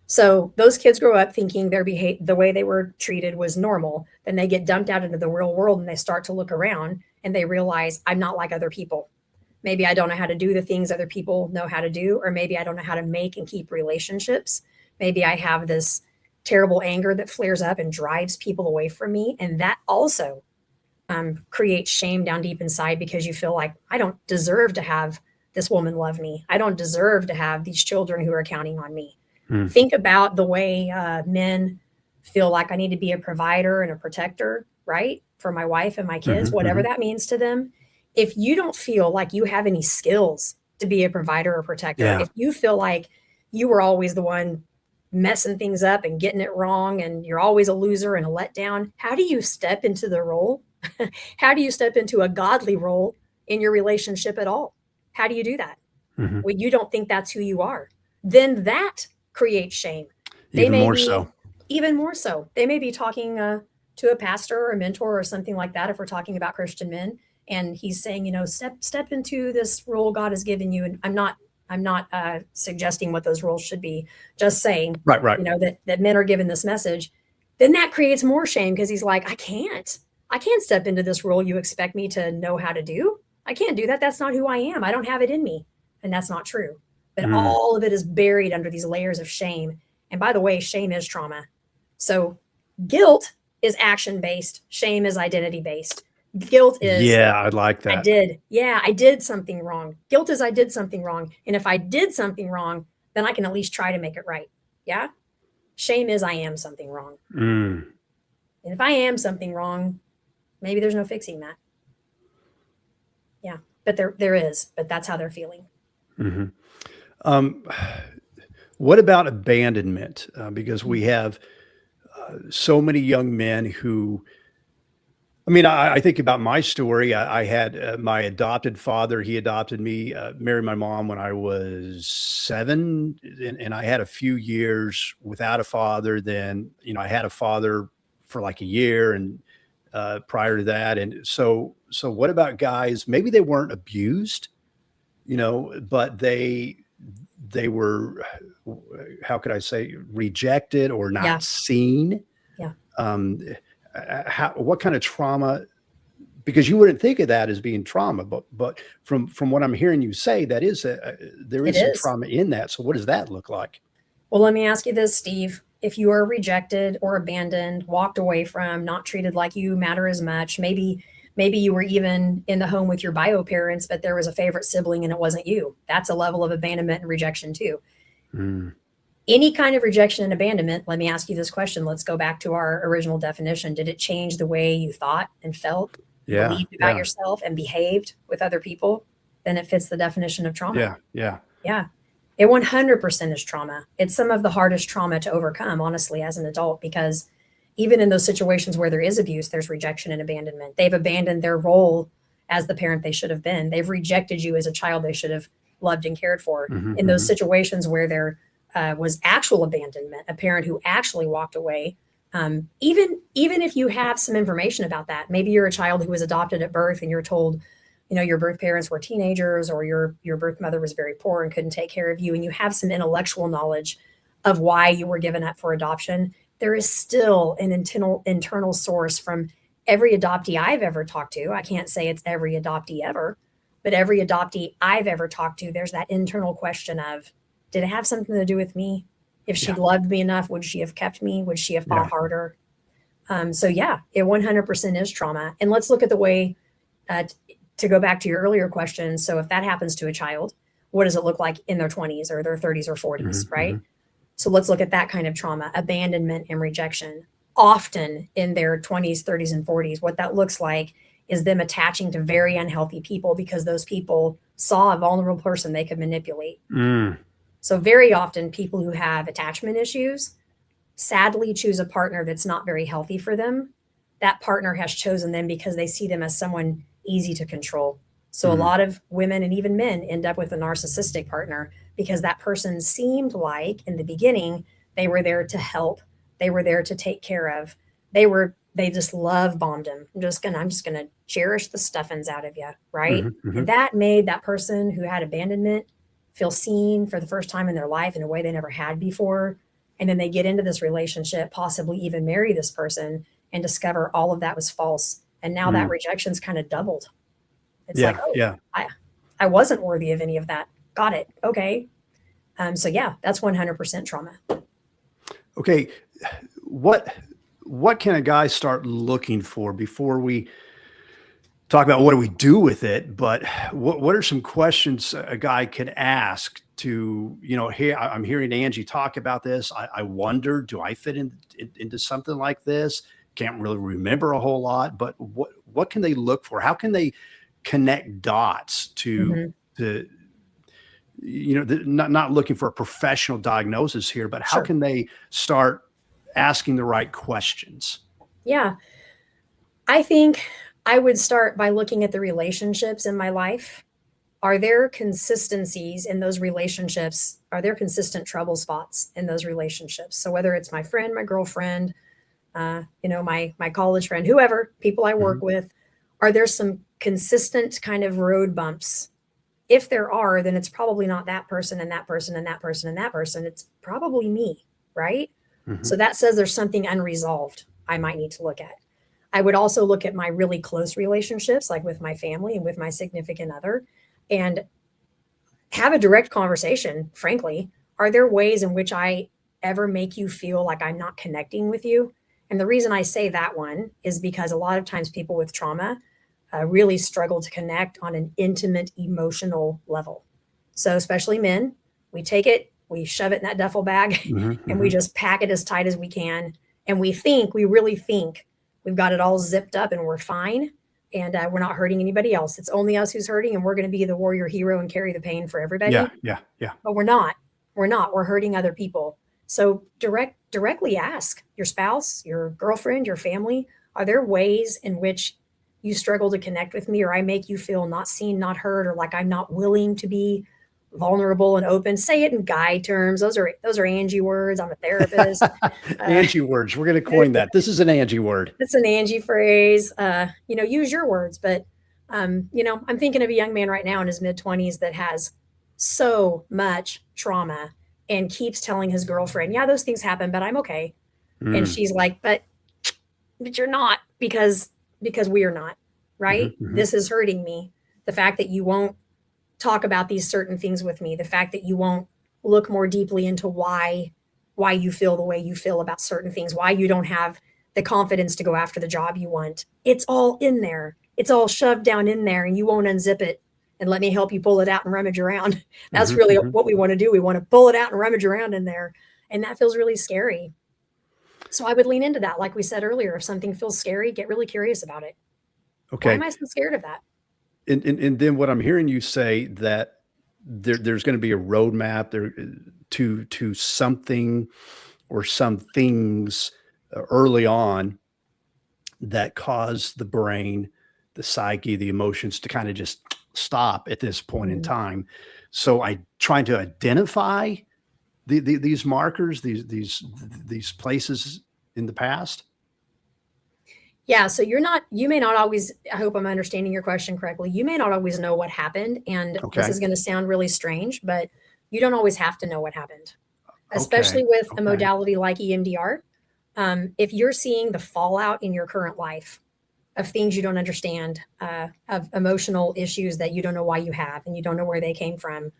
S1: So those kids grow up thinking the way they were treated was normal. Then they get dumped out into the real world and they start to look around and they realize I'm not like other people. Maybe I don't know how to do the things other people know how to do, or maybe I don't know how to make and keep relationships. Maybe I have this terrible anger that flares up and drives people away from me. And that also creates shame down deep inside because you feel like I don't deserve to have this woman love me. I don't deserve to have these children who are counting on me. Think about the way men feel like I need to be a provider and a protector, right? For my wife and my kids, whatever that means to them. If you don't feel like you have any skills to be a provider or protector, if you feel like you were always the one messing things up and getting it wrong and you're always a loser and a letdown, how do you step into the role? How do you step into a godly role in your relationship at all? How do you do that? When you don't think that's who you are, then that creates shame. Even more so. They may be talking to a pastor or a mentor or something like that. If we're talking about Christian men, and he's saying, step into this role God has given you. And I'm not suggesting what those roles should be. Just saying, that men are given this message. Then that creates more shame because he's like, I can't step into this role you expect me to know how to do. I can't do that. That's not who I am. I don't have it in me. And that's not true. But all of it is buried under these layers of shame. And by the way, shame is trauma. So guilt is action-based. Shame is identity-based. Guilt is,
S2: I like that.
S1: I did something wrong. Guilt is I did something wrong. And if I did something wrong, then I can at least try to make it right. Yeah. Shame is I am something wrong. And if I am something wrong, maybe there's no fixing that. Yeah. But there is, but that's how they're feeling.
S2: What about abandonment? Because we have so many young men who, I think about my story. I had my adopted father. He adopted me, married my mom when I was 7. And I had a few years without a father. Then, I had a father for like a year and prior to that. And so what about guys? Maybe they weren't abused, but they were, how could I say, rejected or not
S1: Yeah.
S2: seen?
S1: Yeah.
S2: What kind of trauma? Because you wouldn't think of that as being trauma, but from what I'm hearing you say, that is there
S1: It
S2: is some
S1: is.
S2: trauma in that. So what does that look like?
S1: Well, let me ask you this, Steve. If you are rejected or abandoned, walked away from, not treated like you matter as much, maybe you were even in the home with your bio parents, but there was a favorite sibling and it wasn't you. That's a level of abandonment and rejection too.
S2: Mm,
S1: Any kind of rejection and abandonment, let me ask you this question. Let's go back to our original definition. Did it change the way you thought and felt,
S2: yeah,
S1: believed about
S2: yeah,
S1: yourself, and behaved with other people? Then it fits the definition of trauma.
S2: yeah, yeah,
S1: Yeah. It 100% is trauma. It's some of the hardest trauma to overcome, honestly, as an adult, because even in those situations where there is abuse, there's rejection and abandonment. They've abandoned their role as the parent they should have been. They've rejected you as a child they should have loved and cared for.
S2: hmm
S1: In those
S2: hmm
S1: situations where there was actual abandonment, a parent who actually walked away, even if you have some information about that, maybe you're a child who was adopted at birth and you're told, your birth parents were teenagers, or your birth mother was very poor and couldn't take care of you, and you have some intellectual knowledge of why you were given up for adoption. There is still an internal source from every adoptee I've ever talked to. I can't say it's every adoptee ever, but every adoptee I've ever talked to, there's that internal question of, did it have something to do with me? If she
S2: yeah,
S1: loved me enough, would she have kept me? Would she have fought
S2: yeah,
S1: harder? So yeah, it 100% is trauma. And let's look at the way, to go back to your earlier question. So if that happens to a child, what does it look like in their 20s or their 30s or 40s,
S2: hmm
S1: right?
S2: hmm
S1: So let's look at that kind of trauma, abandonment and rejection. Often in their 20s, 30s, and 40s, what that looks like is them attaching to very unhealthy people because those people saw a vulnerable person they could manipulate.
S2: mm,
S1: So very often people who have attachment issues sadly choose a partner that's not very healthy for them. That partner has chosen them because they see them as someone easy to control. So a
S2: mm,
S1: lot of women and even men end up with a narcissistic partner because that person seemed like in the beginning they were there to help, they were there to take care of. They just love bombed him. I'm just gonna cherish the stuffings out of you, right?
S2: hmm hmm
S1: And that made that person who had abandonment feel seen for the first time in their life in a way they never had before. And then they get into this relationship, possibly even marry this person, and discover all of that was false. And now that
S2: mm,
S1: rejection's kind of doubled. It's like,
S2: yeah,
S1: oh,
S2: yeah.
S1: I wasn't worthy of any of that. Got it. Okay. So yeah, that's 100% trauma.
S2: Okay, what can a guy start looking for before we talk about what do we do with it? But what are some questions a guy could ask to, hey, I'm hearing Angie talk about this. I wonder, do I fit into something like this? Can't really remember a whole lot, but what can they look for? How can they connect dots
S1: Mhm.
S2: to not looking for a professional diagnosis here, but how
S1: Sure.
S2: can they start asking the right questions?
S1: Yeah. I think I would start by looking at the relationships in my life. Are there consistencies in those relationships? Are there consistent trouble spots in those relationships? So whether it's my friend, my girlfriend, my college friend, whoever, people I work
S2: Mhm.
S1: with, are there some consistent kind of road bumps? If there are, then it's probably not that person and that person and that person and that person. It's probably me, right? So
S2: Mhm.
S1: that says there's something unresolved I might need to look at. I would also look at my really close relationships, like with my family and with my significant other, and have a direct conversation, frankly. Are there ways in which I ever make you feel like I'm not connecting with you? And the reason I say that one is because a lot of times people with trauma really struggle to connect on an intimate emotional level. So, especially men, we take it, we shove it in that duffel bag,
S2: Mhm.
S1: and we
S2: Mhm.
S1: just pack it as tight as we can. And we really think we've got it all zipped up and we're fine. And we're not hurting anybody else. It's only us who's hurting, and we're going to be the warrior hero and carry the pain for
S2: Yeah,
S1: everybody.
S2: yeah, yeah.
S1: But we're not. We're not. We're hurting other people. So directly ask your spouse, your girlfriend, your family, are there ways in which you struggle to connect with me, or I make you feel not seen, not heard, or like I'm not willing to be vulnerable and open? Say it in guy terms. Those are Angie words. I'm a therapist. Uh,
S2: Angie words. We're going to coin that. This is an Angie word.
S1: it's an Angie phrase. Use your words, but I'm thinking of a young man right now in his mid 20s that has so much trauma and keeps telling his girlfriend, yeah, those things happen, but I'm okay. And she's like, but you're not, because we are not, right? This is hurting me. The fact that you won't talk about these certain things with me, the fact that you won't look more deeply into why you feel the way you feel about certain things, why you don't have the confidence to go after the job you want. It's all in there. It's all shoved down in there, and you won't unzip it and let me help you pull it out and rummage around. That's really what we want to do. We want to pull it out and rummage around in there. And that feels really scary. So I would lean into that. Like we said earlier, if something feels scary, get really curious about it.
S2: Okay.
S1: Why am I so scared of that?
S2: And then what I'm hearing you say, that there's going to be a roadmap there to something or some things early on that cause the brain, the psyche, the emotions to kind of just stop at this point in time. So I trying to identify these markers, these places in the past.
S1: Yeah. So you may not always, I hope I'm understanding your question correctly. You may not always know what happened. And this is going to sound really strange, but you don't always have to know what happened, especially with a modality like EMDR. If you're seeing the fallout in your current life of things you don't understand, of emotional issues that you don't know why you have, and you don't know where they came from.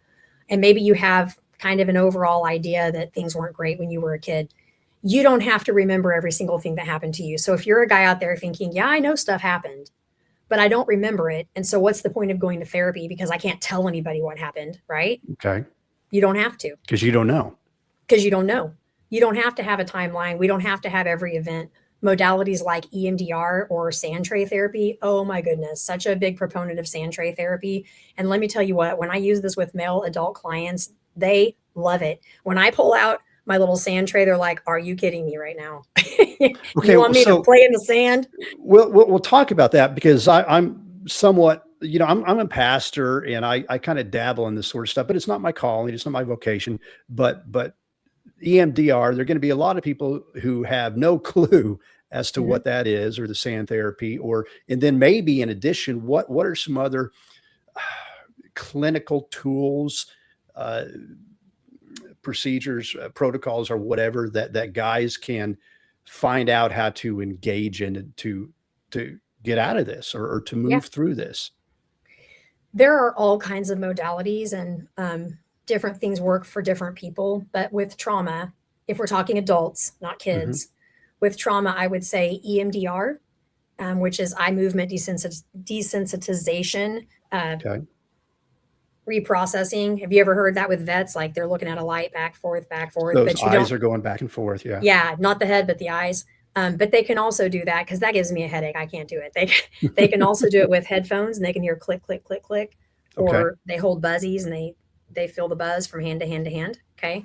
S1: And maybe you have kind of an overall idea that things weren't great when you were a kid. You don't have to remember every single thing that happened to you. So if you're a guy out there thinking, yeah, I know stuff happened, but I don't remember it. And so what's the point of going to therapy? Because I can't tell anybody what happened, right?
S2: Okay.
S1: You don't have to.
S2: Because you don't know.
S1: Because you don't know. You don't have to have a timeline. We don't have to have every event. Modalities like EMDR or sand tray therapy. Oh my goodness, such a big proponent of sand tray therapy. And let me tell you what, when I use this with male adult clients, they love it. When I pull out my little sand tray, they're like, are you kidding me right now?
S2: Okay,
S1: you want me to play in the sand?
S2: We'll talk about that, because I'm somewhat, I'm a pastor, and I kind of dabble in this sort of stuff, but it's not my calling. It's not my vocation, but EMDR, there are going to be a lot of people who have no clue as to what that is, or the sand therapy, and then maybe in addition, what are some other clinical tools, procedures, protocols, or whatever that guys can find out how to engage in to get out of this, or to move through this.
S1: There are all kinds of modalities, and different things work for different people. But with trauma, if we're talking adults, not kids, with trauma, I would say EMDR, which is eye movement desensitization, reprocessing. Have you ever heard that with vets? Like they're looking at a light, back, forth.
S2: Those
S1: but
S2: eyes are going back and forth. Yeah.
S1: Yeah. Not the head, but the eyes. But they can also do that, because that gives me a headache. I can't do it. They can also do it with headphones, and they can hear click, click, click, click, or they hold buzzies and they feel the buzz from hand to hand to hand. Okay.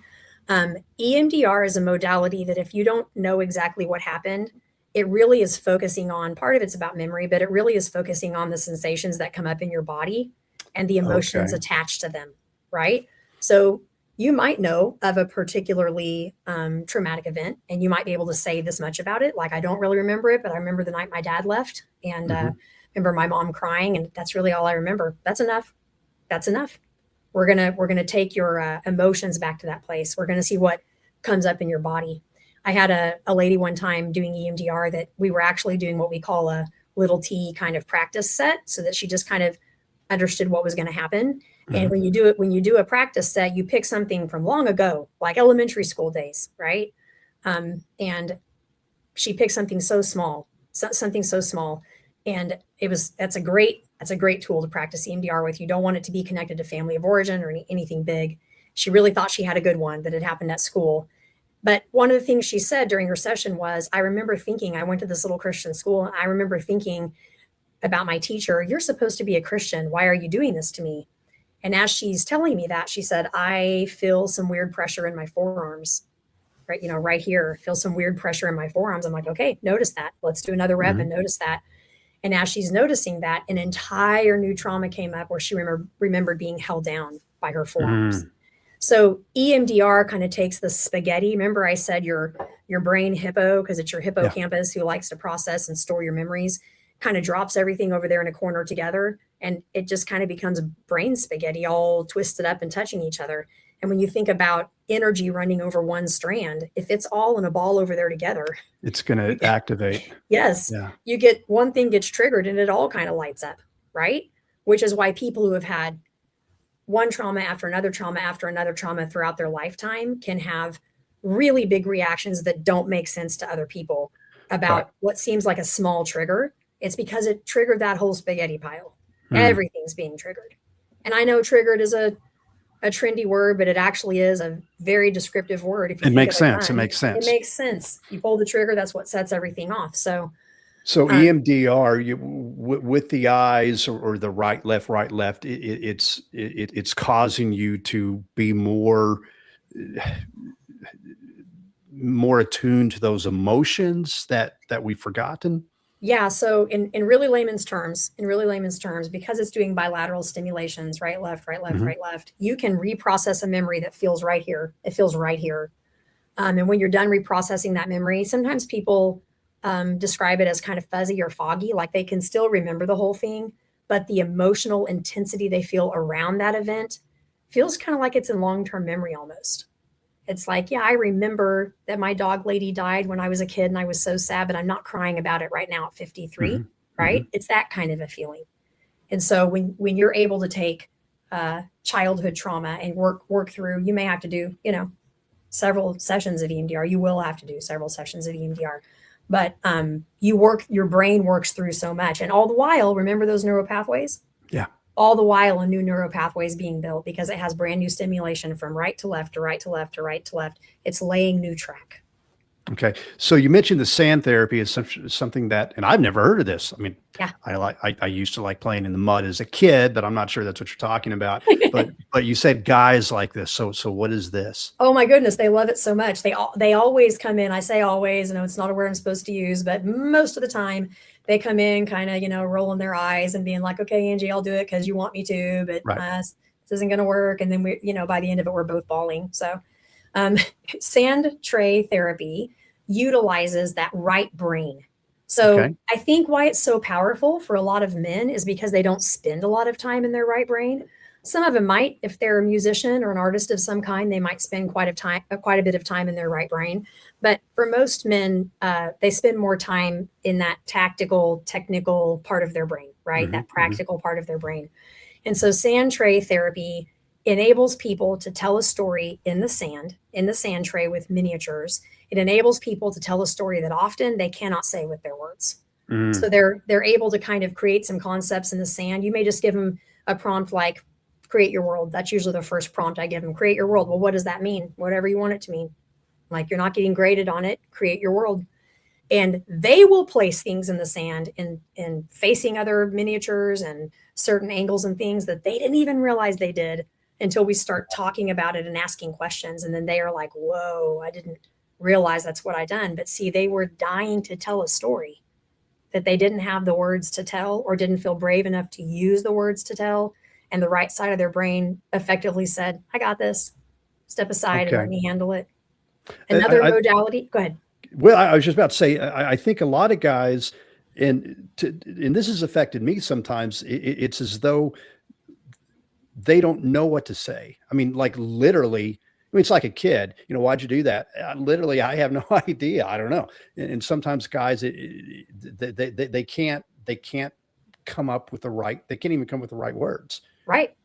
S1: EMDR is a modality that if you don't know exactly what happened, it really is focusing on, part of it's about memory, but it really is focusing on the sensations that come up in your body and the emotions attached to them. Right. So you might know of a particularly traumatic event, and you might be able to say this much about it. Like, I don't really remember it, but I remember the night my dad left, and remember my mom crying, and that's really all I remember. That's enough. That's enough. We're gonna take your emotions back to that place. We're gonna see what comes up in your body. I had a lady one time doing EMDR that we were actually doing what we call a little T kind of practice set, so that she just kind of understood what was going to happen. And when you do a practice set, you pick something from long ago, like elementary school days, right? And she picked something so small, and that's a great tool to practice EMDR with. You don't want it to be connected to family of origin or anything big. She really thought she had a good one that had happened at school. But one of the things she said during her session was, I remember thinking, I went to this little Christian school, and I remember thinking about my teacher, you're supposed to be a Christian. Why are you doing this to me? And as she's telling me that, she said, I feel some weird pressure in my forearms, right? Right here, feel some weird pressure in my forearms. I'm like, okay, notice that. Let's do another rep and notice that. And as she's noticing that, an entire new trauma came up where she remembered being held down by her forearms. So EMDR kind of takes the spaghetti. Remember I said your brain hippo, because it's your hippocampus who likes to process and store your memories, kind of drops everything over there in a corner together and it just kind of becomes brain spaghetti, all twisted up and touching each other. And when you think about energy running over one strand, if it's all in a ball over there together,
S2: it's going to activate.
S1: yes,
S2: Yeah.
S1: you get one thing gets triggered and it all kind of lights up, right? Which is why people who have had one trauma after another trauma after another trauma throughout their lifetime can have really big reactions that don't make sense to other people about what seems like a small trigger. It's because it triggered that whole spaghetti pile. Everything's being triggered. And I know triggered is a trendy word, but it actually is a very descriptive word. If you
S2: It makes sense. It makes sense.
S1: It makes sense. You pull the trigger, that's what sets everything off. So
S2: EMDR, with the eyes or the right, left, it's causing you to be more attuned to those emotions that we've forgotten.
S1: Yeah. So in really layman's terms, because it's doing bilateral stimulations, right, left, right, left, you can reprocess a memory that feels right here. It feels right here. And when you're done reprocessing that memory, sometimes people describe it as kind of fuzzy or foggy, like they can still remember the whole thing, but the emotional intensity they feel around that event feels kind of like it's in long-term memory almost. It's like, yeah, I remember that my dog lady died when I was a kid and I was so sad, but I'm not crying about it right now at 53, right? It's that kind of a feeling. And so when you're able to take childhood trauma and work through, you may have to do, several sessions of EMDR. You will have to do several sessions of EMDR. But your brain works through so much. And all the while, remember those neural pathways?
S2: Yeah.
S1: All the while, a new neural pathway is being built because it has brand new stimulation from right to left to right to left to right to left. It's laying new track.
S2: Okay. So you mentioned the sand therapy is something that, and I've never heard of this. I mean,
S1: yeah,
S2: I used to like playing in the mud as a kid, but I'm not sure that's what you're talking about. But you said guys like this. So what is this?
S1: Oh my goodness. They love it so much. They always come in. I say always, it's not a word I'm supposed to use, but most of the time they come in kind of, rolling their eyes and being like, okay, Angie, I'll do it because you want me to, but this isn't going to work. And then we, by the end of it, we're both bawling. So sand tray therapy utilizes that right brain. So I think why it's so powerful for a lot of men is because they don't spend a lot of time in their right brain. Some of them might, if they're a musician or an artist of some kind, they might spend quite a bit of time in their right brain. But for most men, they spend more time in that tactical, technical part of their brain, right? That practical part of their brain. And so sand tray therapy enables people to tell a story in the sand tray with miniatures. It enables people to tell a story that often they cannot say with their words. So they're able to kind of create some concepts in the sand. You may just give them a prompt like, create your world. That's usually the first prompt I give them. Create your world. Well, what does that mean? Whatever you want it to mean. Like, you're not getting graded on it. Create your world. And they will place things in the sand and facing other miniatures and certain angles and things that they didn't even realize they did until we start talking about it and asking questions. And then they are like, whoa, I didn't realize that's what I done. But see, they were dying to tell a story that they didn't have the words to tell or didn't feel brave enough to use the words to tell. And the right side of their brain effectively said, I got this. Step aside and let me handle it. Another modality. Go ahead.
S2: Well, I was just about to say, I think a lot of guys, and this has affected me sometimes, it's as though they don't know what to say. I mean, like literally, it's like a kid, why'd you do that? Literally, I have no idea. I don't know. And sometimes guys, they can't come up with they can't even come with the right words.
S1: Right.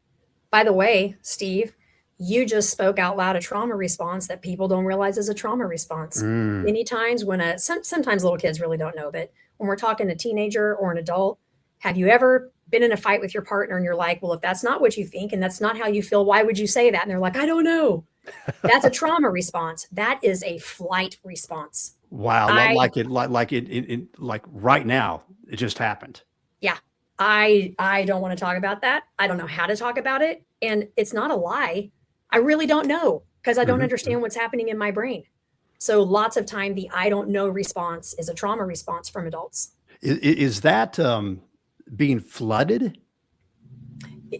S1: By the way, Steve, you just spoke out loud a trauma response that people don't realize is a trauma response. Many times when sometimes little kids really don't know, but when we're talking a teenager or an adult, have you ever been in a fight with your partner and you're like, well, if that's not what you think and that's not how you feel, why would you say that? And they're like, I don't know. That's a trauma response. That is a flight response.
S2: Wow. Like right now, it just happened.
S1: Yeah. I don't want to talk about that. I don't know how to talk about it. And it's not a lie. I really don't know because I don't understand what's happening in my brain. So lots of time, the I don't know response is a trauma response from adults.
S2: Is that being flooded?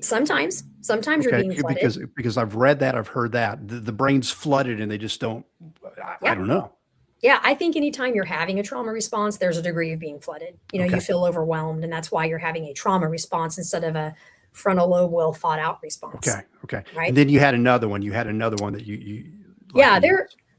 S1: Sometimes you're being flooded.
S2: Because I've read that, I've heard that the brain's flooded and they just don't, I don't know.
S1: Yeah, I think anytime you're having a trauma response, there's a degree of being flooded. You know,
S2: Okay.
S1: you feel overwhelmed, and that's why you're having a trauma response instead of a frontal lobe well thought out response.
S2: Okay. Okay.
S1: Right.
S2: And then you had another one. You had another one that you like.
S1: Yeah,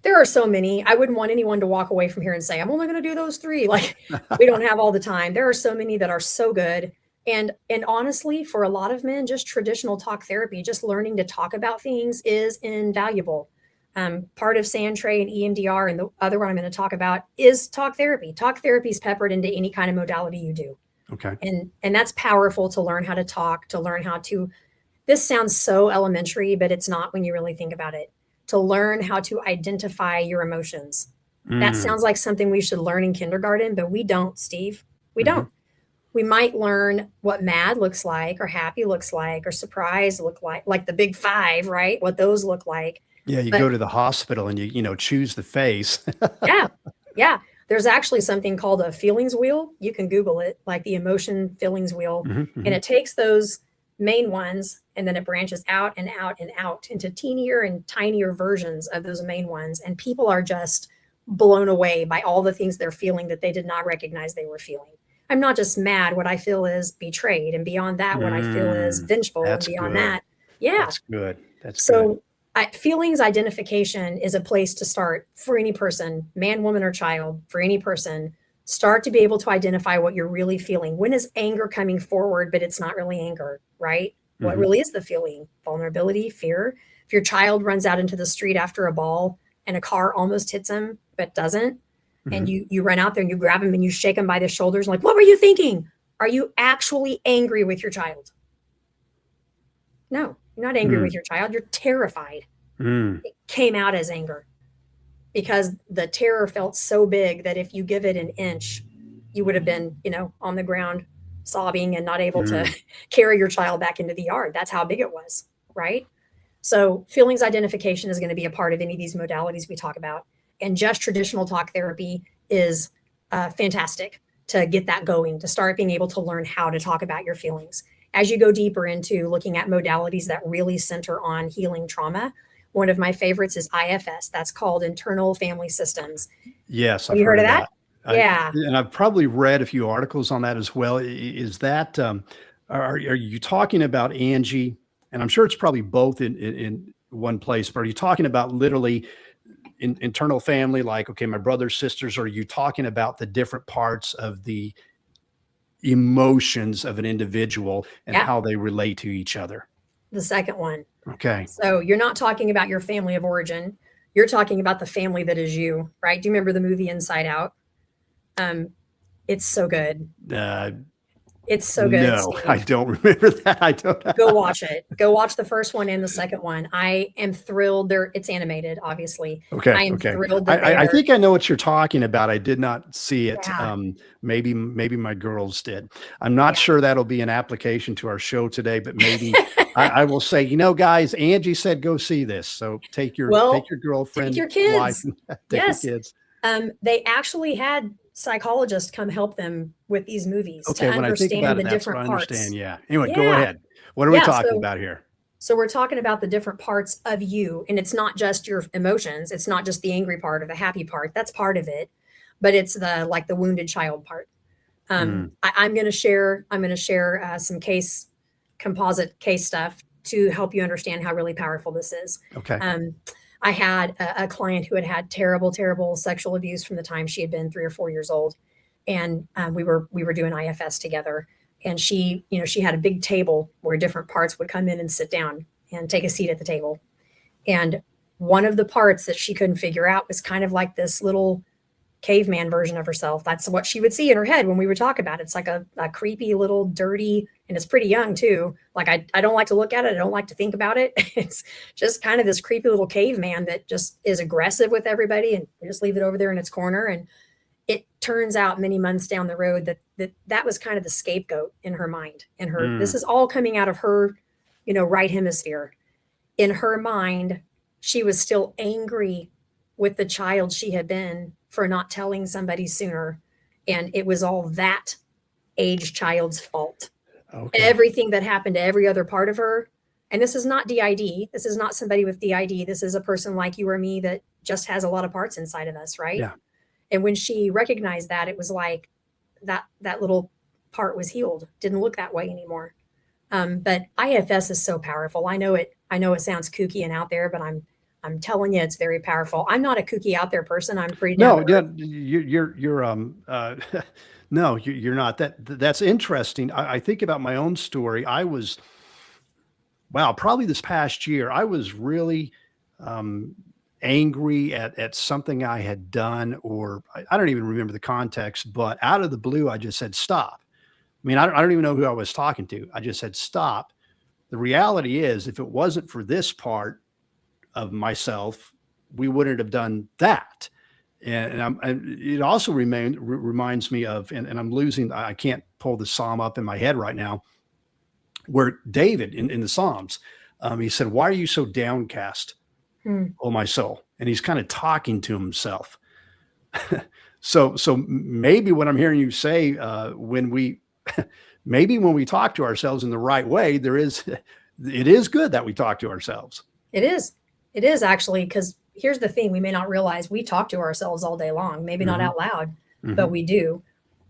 S1: there are so many. I wouldn't want anyone to walk away from here and say, I'm only going to do those 3. Like, we don't have all the time. There are so many that are so good. And honestly, for a lot of men, just traditional talk therapy, just learning to talk about things is invaluable. Part of Sandtray and EMDR, and the other one I'm going to talk about is talk therapy. Talk therapy is peppered into any kind of modality you do.
S2: Okay.
S1: And that's powerful to learn how to talk, to learn how to, this sounds so elementary, but it's not when you really think about it. To learn how to identify your emotions. That sounds like something we should learn in kindergarten, but we don't, Steve. We don't. We might learn what mad looks like, or happy looks like, or surprised look like the big 5, right? What those look like.
S2: Yeah, you
S1: But
S2: go to the hospital and you choose the face.
S1: yeah. There's actually something called a feelings wheel. You can Google it, like the emotion feelings wheel. And it takes those main ones, and then it branches out and out and out into teenier and tinier versions of those main ones. And people are just blown away by all the things they're feeling that they did not recognize they were feeling. I'm not just mad. What I feel is betrayed. And beyond that, what I feel is vengeful.
S2: That's
S1: and beyond
S2: good.
S1: that, yeah.
S2: That's good. That's
S1: So
S2: good.
S1: feelings identification is a place to start for any person, man, woman, or child, for any person. Start to be able to identify what you're really feeling. When is anger coming forward, but it's not really anger, right? What really is the feeling? Vulnerability, fear. If your child runs out into the street after a ball and a car almost hits him, but doesn't, and you run out there and you grab him and you shake him by the shoulders, like, what were you thinking? Are you actually angry with your child? No, you're not angry with your child. You're terrified. It came out as anger because the terror felt so big that if you give it an inch, you would have been, on the ground sobbing and not able to carry your child back into the yard. That's how big it was, right? So feelings identification is going to be a part of any of these modalities we talk about. And just traditional talk therapy is fantastic to get that going, to start being able to learn how to talk about your feelings. As you go deeper into looking at modalities that really center on healing trauma, one of my favorites is IFS. That's called internal family systems.
S2: Yes,
S1: Have you heard of that? Yeah.
S2: And I've probably read a few articles on that as well. Is that are you talking about, Angie? And I'm sure it's probably both in one place. But are you talking about literally internal family, like, okay, my brothers, sisters? Or are you talking about the different parts of the emotions of an individual and how they relate to each other?
S1: The second one.
S2: Okay.
S1: So you're not talking about your family of origin. You're talking about the family that is you, right? Do you remember the movie Inside Out? It's so good. It's so good.
S2: No,
S1: Steve.
S2: I don't remember that. I don't.
S1: Go watch it. Go watch the first one and the second one. I am thrilled. It's animated, obviously.
S2: Okay.
S1: I am
S2: Okay.
S1: thrilled that
S2: I think I know what you're talking about. I did not see it.
S1: Yeah.
S2: Maybe my girls did. I'm not sure that'll be an application to our show today, but maybe I will say, guys, Angie said go see this. So take your girlfriend,
S1: take your kids.
S2: wife, take your kids.
S1: They actually had psychologists come help them with these movies to understand the different parts.
S2: Yeah. Anyway, go ahead. What are we talking about here?
S1: So we're talking about the different parts of you, and it's not just your emotions. It's not just the angry part or the happy part. That's part of it, but it's the wounded child part. I'm going to share some composite case stuff to help you understand how really powerful this is.
S2: Okay.
S1: I had a client who had terrible, terrible sexual abuse from the time she had been 3 or 4 years old. And we were doing IFS together. And she had a big table where different parts would come in and sit down and take a seat at the table. And one of the parts that she couldn't figure out was kind of like this little caveman version of herself. That's what she would see in her head when we would talk about it. It's like a creepy little dirty, and it's pretty young too. Like I don't like to look at it. I don't like to think about it. It's just kind of this creepy little caveman that just is aggressive with everybody, and we just leave it over there in its corner. And it turns out many months down the road that was kind of the scapegoat in her mind. And this is all coming out of her, right hemisphere. In her mind, she was still angry with the child she had been for not telling somebody sooner. And it was all that aged child's fault. Okay. Everything that happened to every other part of her. And this is not DID. This is not somebody with DID. This is a person like you or me that just has a lot of parts inside of us, right?
S2: Yeah.
S1: And when she recognized that, it was like that little part was healed, didn't look that way anymore. But IFS is so powerful. I know it sounds kooky and out there, but I'm telling you, it's very powerful. I'm not a kooky out there person. I'm pretty down to earth.
S2: No, you're not. That's interesting. I think about my own story. Probably this past year, I was really angry at something I had done, or I don't even remember the context, but out of the blue, I just said, stop. I mean, I don't even know who I was talking to. I just said, stop. The reality is, if it wasn't for this part of myself, we wouldn't have done that. And it also reminds me of, and I'm losing, I can't pull the Psalm up in my head right now, where David in the Psalms, he said, why are you so downcast, oh my soul? And he's kind of talking to himself. So maybe what I'm hearing you say, when we talk to ourselves in the right way, it is good that we talk to ourselves.
S1: It is actually, because here's the thing, we may not realize we talk to ourselves all day long, maybe not out loud, but we do.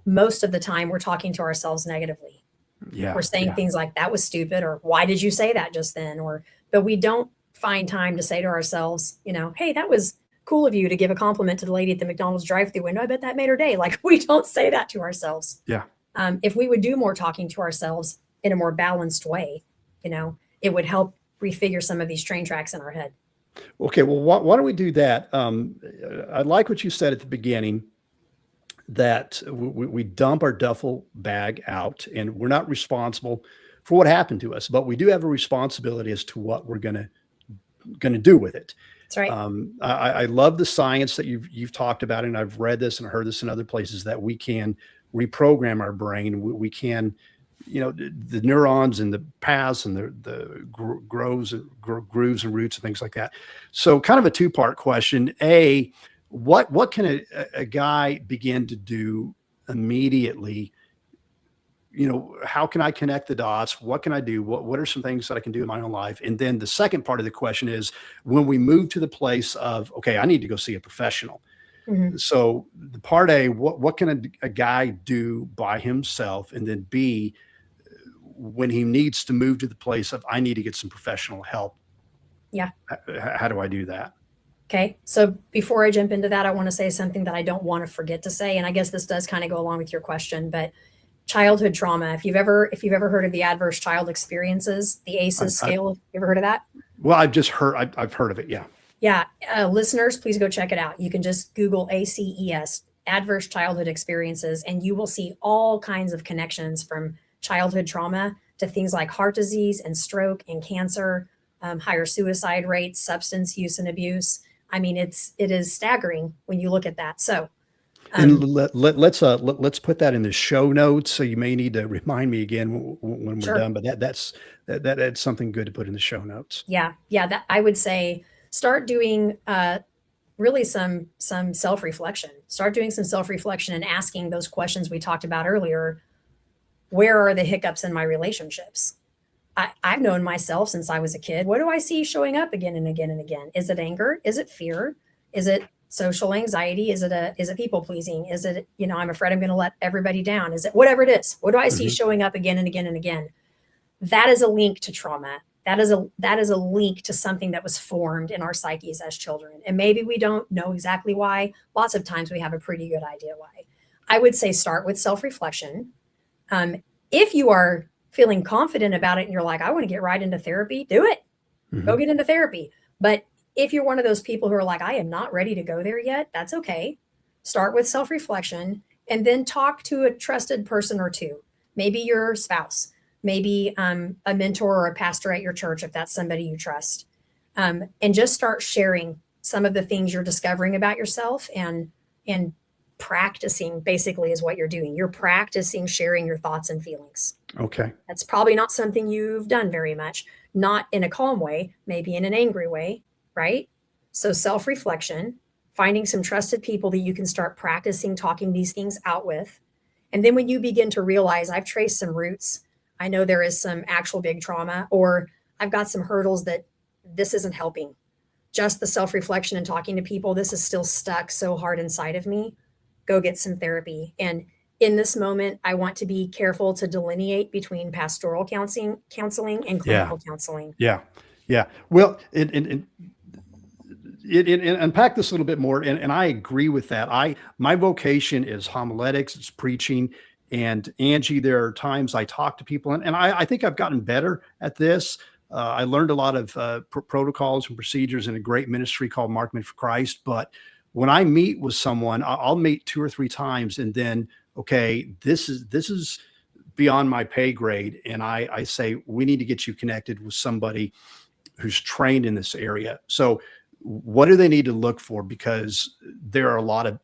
S1: Most of the time we're talking to ourselves negatively.
S2: Yeah.
S1: We're saying things like, that was stupid, or why did you say that just then? But we don't find time to say to ourselves, hey, that was cool of you to give a compliment to the lady at the McDonald's drive-through window. I bet that made her day. Like, we don't say that to ourselves.
S2: Yeah.
S1: If we would do more talking to ourselves in a more balanced way, it would help refigure some of these train tracks in our head.
S2: Okay. Well, why don't we do that? I like what you said at the beginning, that we dump our duffel bag out, and we're not responsible for what happened to us, but we do have a responsibility as to what we're going to do with it.
S1: That's right.
S2: I love the science that you've talked about, and I've read this and heard this in other places, that we can reprogram our brain. We can, the neurons and the paths and the grooves and roots and things like that. So kind of a two-part question. What can a guy begin to do immediately? How can I connect the dots? What can I do? What are some things that I can do in my own life? And then the second part of the question is, when we move to the place of, okay, I need to go see a professional. Mm-hmm. So the part A, what can a guy do by himself? And then B, when he needs to move to the place of, I need to get some professional help.
S1: Yeah.
S2: How do I do that?
S1: Okay. So before I jump into that, I want to say something that I don't want to forget to say. And I guess this does kind of go along with your question, but childhood trauma. If you've ever heard of the adverse child experiences, the ACEs scale, you ever heard of that?
S2: Well, I've heard of it. Yeah.
S1: Yeah. Listeners, please go check it out. You can just Google ACES, adverse childhood experiences, and you will see all kinds of connections from childhood trauma to things like heart disease and stroke and cancer, higher suicide rates, substance use and abuse. I mean, it is staggering when you look at that. So,
S2: and let's put that in the show notes. So you may need to remind me again when we're done. But that's something good to put in the show notes.
S1: Yeah. That I would say, start doing really some self-reflection. Start doing some self-reflection and asking those questions we talked about earlier. Where are the hiccups in my relationships? I've known myself since I was a kid. What do I see showing up again and again and again? Is it anger? Is it fear? Is it social anxiety? Is it people pleasing? Is it, I'm afraid I'm going to let everybody down? Is it whatever it is? What do I see showing up again and again and again? That is a link to trauma. That is a link to something that was formed in our psyches as children. And maybe we don't know exactly why. Lots of times we have a pretty good idea why. I would say start with self-reflection. If you are feeling confident about it and you're like, I want to get right into therapy, do it. Go get into therapy. But if you're one of those people who are like, I am not ready to go there yet, that's okay. Start with self-reflection and then talk to a trusted person or two. Maybe your spouse, maybe a mentor or a pastor at your church, if that's somebody you trust. And just start sharing some of the things you're discovering about yourself, and practicing basically is what you're doing. You're practicing sharing your thoughts and feelings.
S2: Okay.
S1: That's probably not something you've done very much, not in a calm way, maybe in an angry way, right? So self-reflection, finding some trusted people that you can start practicing talking these things out with. And then when you begin to realize I've traced some roots, I know there is some actual big trauma, or I've got some hurdles that this isn't helping. Just the self-reflection and talking to people, this is still stuck so hard inside of me. go get some therapy. And in this moment, I want to be careful to delineate between pastoral counseling and clinical counseling.
S2: Yeah. Yeah. Well, unpack this a little bit more. And I agree with that. My vocation is homiletics, it's preaching. And Angie, there are times I talk to people and I think I've gotten better at this. I learned a lot of protocols and procedures in a great ministry called Markman for Christ. But when I meet with someone, I'll meet 2 or 3 times and then, okay, this is beyond my pay grade. And I say, we need to get you connected with somebody who's trained in this area. So what do they need to look for? Because there are a lot of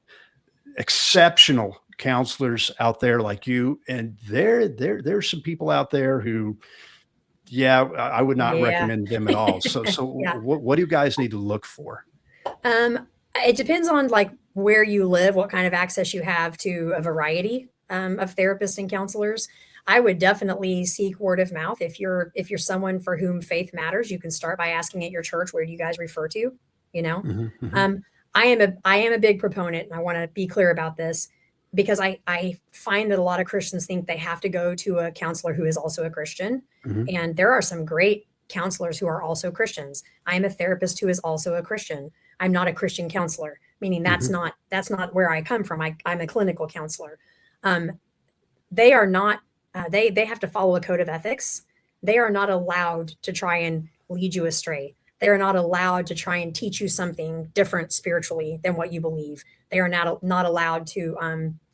S2: exceptional counselors out there like you, and there's some people out there who, I would not recommend them at all. So what do you guys need to look for?
S1: It depends on like where you live, what kind of access you have to a variety of therapists and counselors. I would definitely seek word of mouth. If you're someone for whom faith matters, you can start by asking at your church, where do you guys refer to? You know, I am a big proponent, and I want to be clear about this, because I find that a lot of Christians think they have to go to a counselor who is also a Christian. And there are some great counselors who are also Christians. I am a therapist who is also a Christian. I'm not a Christian counselor, meaning that's not where I come from. I'm a clinical counselor. They are not, they have to follow a code of ethics. They are not allowed to try and lead you astray. They are not allowed to try and teach you something different spiritually than what you believe. They are not allowed to,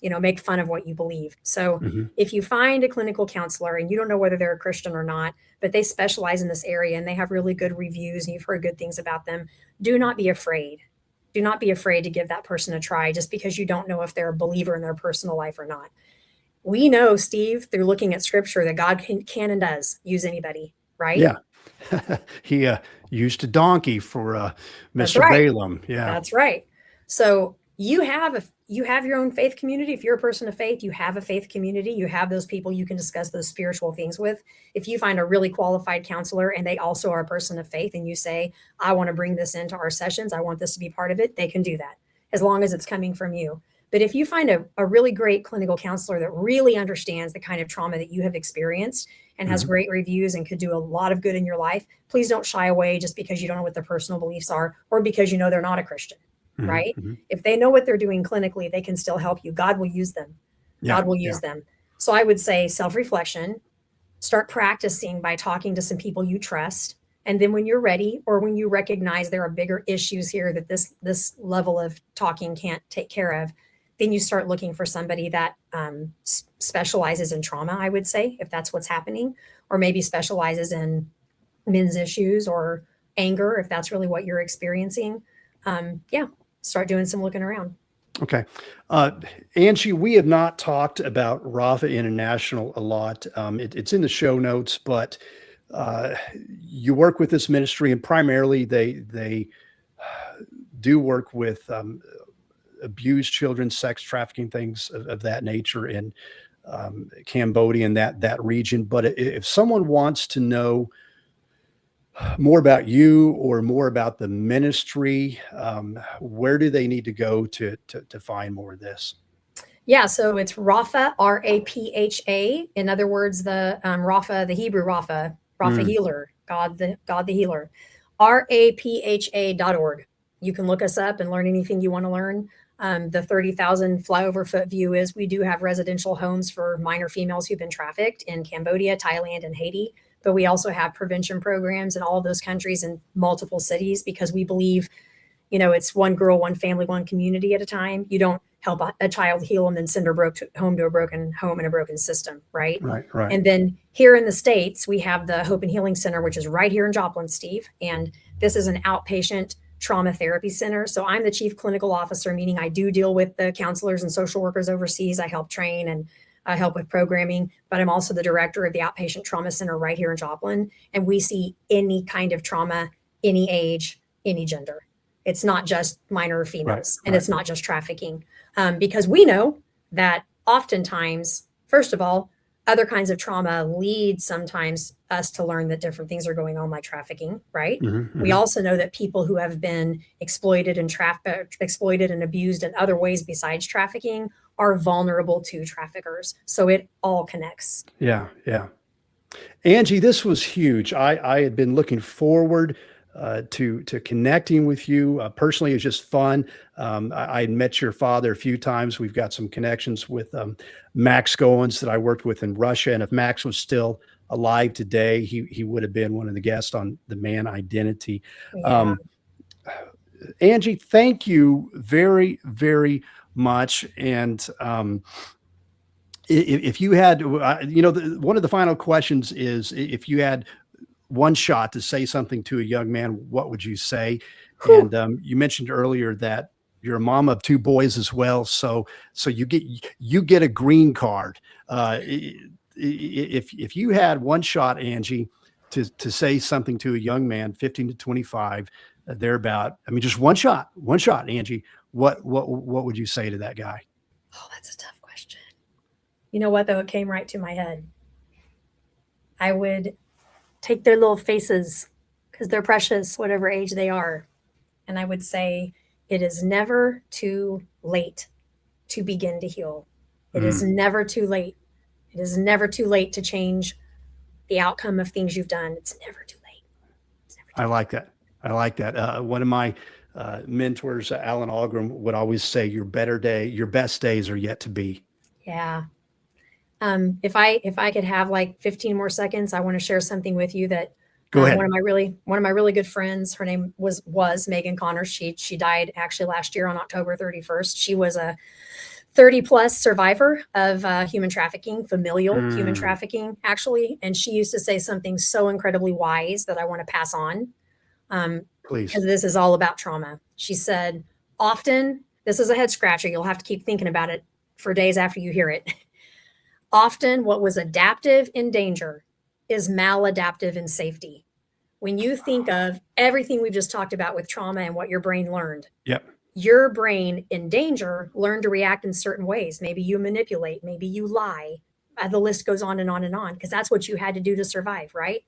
S1: make fun of what you believe. So if you find a clinical counselor and you don't know whether they're a Christian or not, but they specialize in this area and they have really good reviews and you've heard good things about them, do not be afraid. Do not be afraid to give that person a try just because you don't know if they're a believer in their personal life or not. We know, Steve, through looking at scripture, that God can and does use anybody, right?
S2: Yeah. He used a donkey for Mr. Balaam. Yeah,
S1: that's right. So you have your own faith community. If you're a person of faith, you have a faith community. You have those people you can discuss those spiritual things with. If you find a really qualified counselor and they also are a person of faith, and you say, I want to bring this into our sessions, I want this to be part of it, they can do that as long as it's coming from you. But if you find a really great clinical counselor that really understands the kind of trauma that you have experienced and has great reviews and could do a lot of good in your life, please don't shy away just because you don't know what their personal beliefs are or because you know they're not a Christian, right? If they know what they're doing clinically, they can still help you. God will use them. God will use them. So I would say self-reflection, start practicing by talking to some people you trust. And then when you're ready, or when you recognize there are bigger issues here that this level of talking can't take care of, then you start looking for somebody that specializes in trauma, I would say, if that's what's happening, or maybe specializes in men's issues or anger, if that's really what you're experiencing. Start doing some looking around.
S2: Okay. Angie, we have not talked about Rapha International a lot. It's in the show notes, but you work with this ministry, and primarily they do work with abused children, sex trafficking, things of that nature in Cambodia and that region. But if someone wants to know more about you or more about the ministry, where do they need to go to find more of this?
S1: Yeah, so it's Rapha, Rapha. In other words, the Rapha, the Hebrew Rapha healer, God the healer, rapha.org. You can look us up and learn anything you want to learn. The 30,000 flyover foot view is we do have residential homes for minor females who've been trafficked in Cambodia, Thailand, and Haiti. But we also have prevention programs in all of those countries in multiple cities, because we believe, it's one girl, one family, one community at a time. You don't help a child heal and then send her home to a broken home and a broken system, right?
S2: Right.
S1: And then here in the States, we have the Hope Healing Center, which is right here in Joplin, Steve. And this is an outpatient trauma therapy center. So I'm the chief clinical officer, meaning I do deal with the counselors and social workers overseas. I help train and help with programming, but I'm also the director of the outpatient trauma center right here in Joplin. And we see any kind of trauma, any age, any gender. It's not just minor females, and it's not just trafficking, because we know that oftentimes, first of all, Other kinds of trauma lead sometimes us to learn that different things are going on, like trafficking, right?
S2: Mm-hmm.
S1: We also know that people who have been exploited and abused in other ways besides trafficking are vulnerable to traffickers. So it all connects.
S2: Yeah. Yeah. Angie, this was huge. I had been looking forward to connecting with you. Personally, it's just fun. I had met your father a few times. We've got some connections with Max Goins that I worked with in Russia. And if Max was still alive today, he would have been one of the guests on The Man Identity.
S1: Yeah.
S2: Angie, thank you very, very much. And if you had, one of the final questions is, if you had one shot to say something to a young man, what would you say?
S1: Whew.
S2: And you mentioned earlier that you're a mom of 2 boys as well, so you get a green card. If you had one shot, Angie, to say something to a young man, 15 to 25, thereabout. I mean, just one shot, Angie. What would you say to that guy?
S1: Oh, that's a tough question. You know what, though? It came right to my head. I would take their little faces, because they're precious, whatever age they are. And I would say, it is never too late to begin to heal. It is never too late. It is never too late to change the outcome of things you've done. It's never too late.
S2: I like that. One of my mentors, Alan Algram, would always say, your best days are yet to be.
S1: Yeah. If I could have like 15 more seconds, I want to share something with you that
S2: Go ahead.
S1: one of my really good friends, her name was Megan Connors. She died actually last year on October 31st. She was a 30 plus survivor of human trafficking, familial human trafficking, actually. And she used to say something so incredibly wise that I want to pass on.
S2: Please.
S1: Because this is all about trauma. She said, often, this is a head scratcher. You'll have to keep thinking about it for days after you hear it. Often what was adaptive in danger is maladaptive in safety. When you think of everything we've just talked about with trauma and what your brain learned,
S2: Yep.
S1: your brain in danger learned to react in certain ways. Maybe you manipulate, maybe you lie. The list goes on and on and on, because that's what you had to do to survive, right?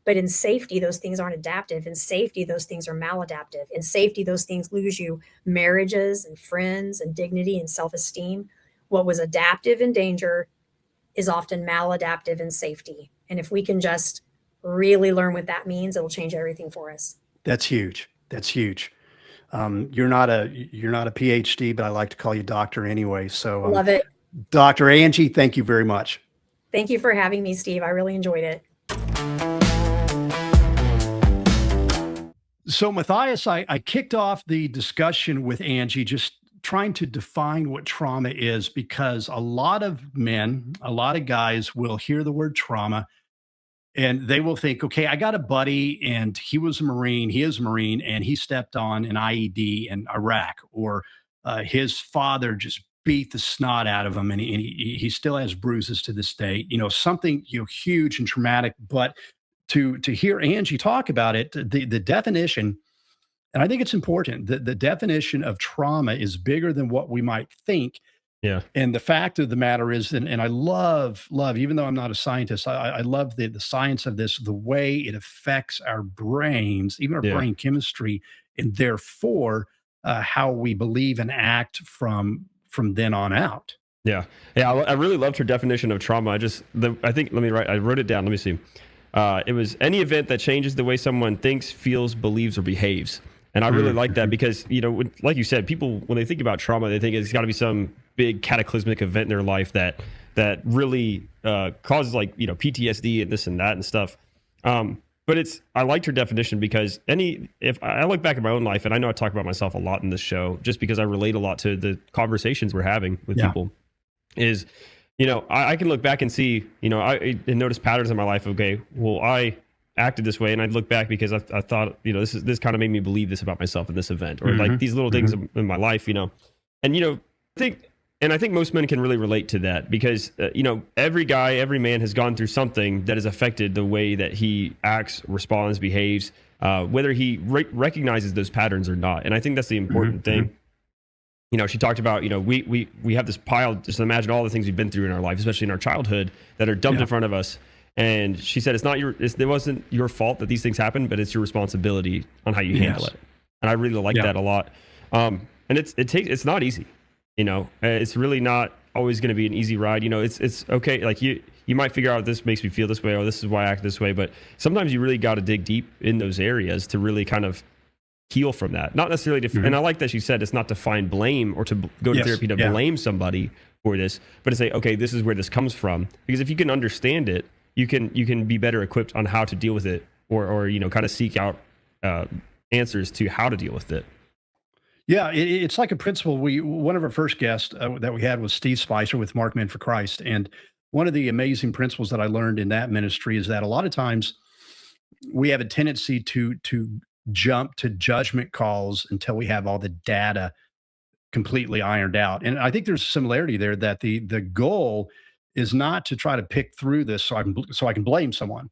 S1: But in safety, those things aren't adaptive. In safety, those things are maladaptive. In safety, those things lose you marriages and friends and dignity and self-esteem. What was adaptive in danger is often maladaptive in safety. And if we can just really learn what that means, it'll change everything for us.
S2: That's huge. You're not a PhD, but I like to call you doctor anyway. So
S1: Love it.
S2: Dr. Angie, thank you very much.
S1: Thank you for having me, Steve. I really enjoyed it.
S2: So Matthias, I kicked off the discussion with Angie, just trying to define what trauma is, because a lot of guys will hear the word trauma and they will think, okay, I got a buddy and he is a Marine, and he stepped on an IED in Iraq, or his father just beat the snot out of him and he still has bruises to this day, something, huge and traumatic. But to hear Angie talk about it, the definition, and I think it's important, that the definition of trauma is bigger than what we might think.
S3: Yeah.
S2: And the fact of the matter is, and I love, even though I'm not a scientist, I love the science of this, the way it affects our brains, even our brain chemistry, and therefore how we believe and act from then on out.
S3: Yeah. I really loved her definition of trauma. I wrote it down. Let me see. It was any event that changes the way someone thinks, feels, believes, or behaves. And I really like that, because, like you said, people, when they think about trauma, they think it's got to be some big cataclysmic event in their life that really causes PTSD and this and that and stuff. But I liked her definition, because if I look back at my own life, and I know I talk about myself a lot in this show, just because I relate a lot to the conversations we're having with people, is, I can look back and see, I notice patterns in my life. Okay, well, I acted this way, and I'd look back because I thought, this kind of made me believe this about myself in this event, or like these little things in my life, and I think most men can really relate to that, because every man has gone through something that has affected the way that he acts, responds, behaves, whether he recognizes those patterns or not. And I think that's the important thing. She talked about, we have this pile, just imagine all the things we've been through in our life, especially in our childhood, that are dumped in front of us. And she said, it wasn't your fault that these things happen, but it's your responsibility on how you handle it. And I really like that a lot. And it's not easy, it's really not always going to be an easy ride. It's okay. Like you might figure out this makes me feel this way, or this is why I act this way. But sometimes you really got to dig deep in those areas to really kind of heal from that. Not necessarily to, and I like that she said it's not to find blame or to go to therapy to blame somebody for this, but to say, okay, this is where this comes from. Because if you can understand it, you can be better equipped on how to deal with it, or kind of seek out answers to how to deal with it.
S2: Yeah, it's like a principle. One of our first guests that we had was Steve Spicer with Mark Men for Christ, and one of the amazing principles that I learned in that ministry is that a lot of times we have a tendency to jump to judgment calls until we have all the data completely ironed out. And I think there's a similarity there, that the goal is not to try to pick through this so I can blame someone,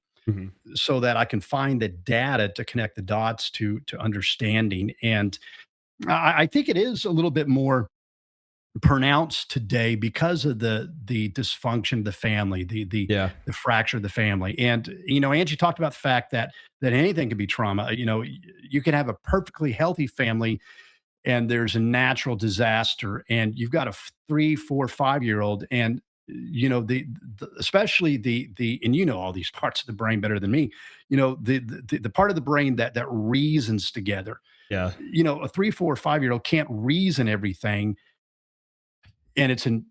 S2: so that I can find the data to connect the dots to understanding. And I think it is a little bit more pronounced today because of the dysfunction of the family, the fracture of the family. And Angie talked about the fact that anything can be trauma. You can have a perfectly healthy family and there's a natural disaster, and you've got a 3, 4, 5-year-old, and especially the and all these parts of the brain better than me, the part of the brain that reasons together.
S3: Yeah.
S2: A 3, 4, 5-year-old can't reason everything, and it's in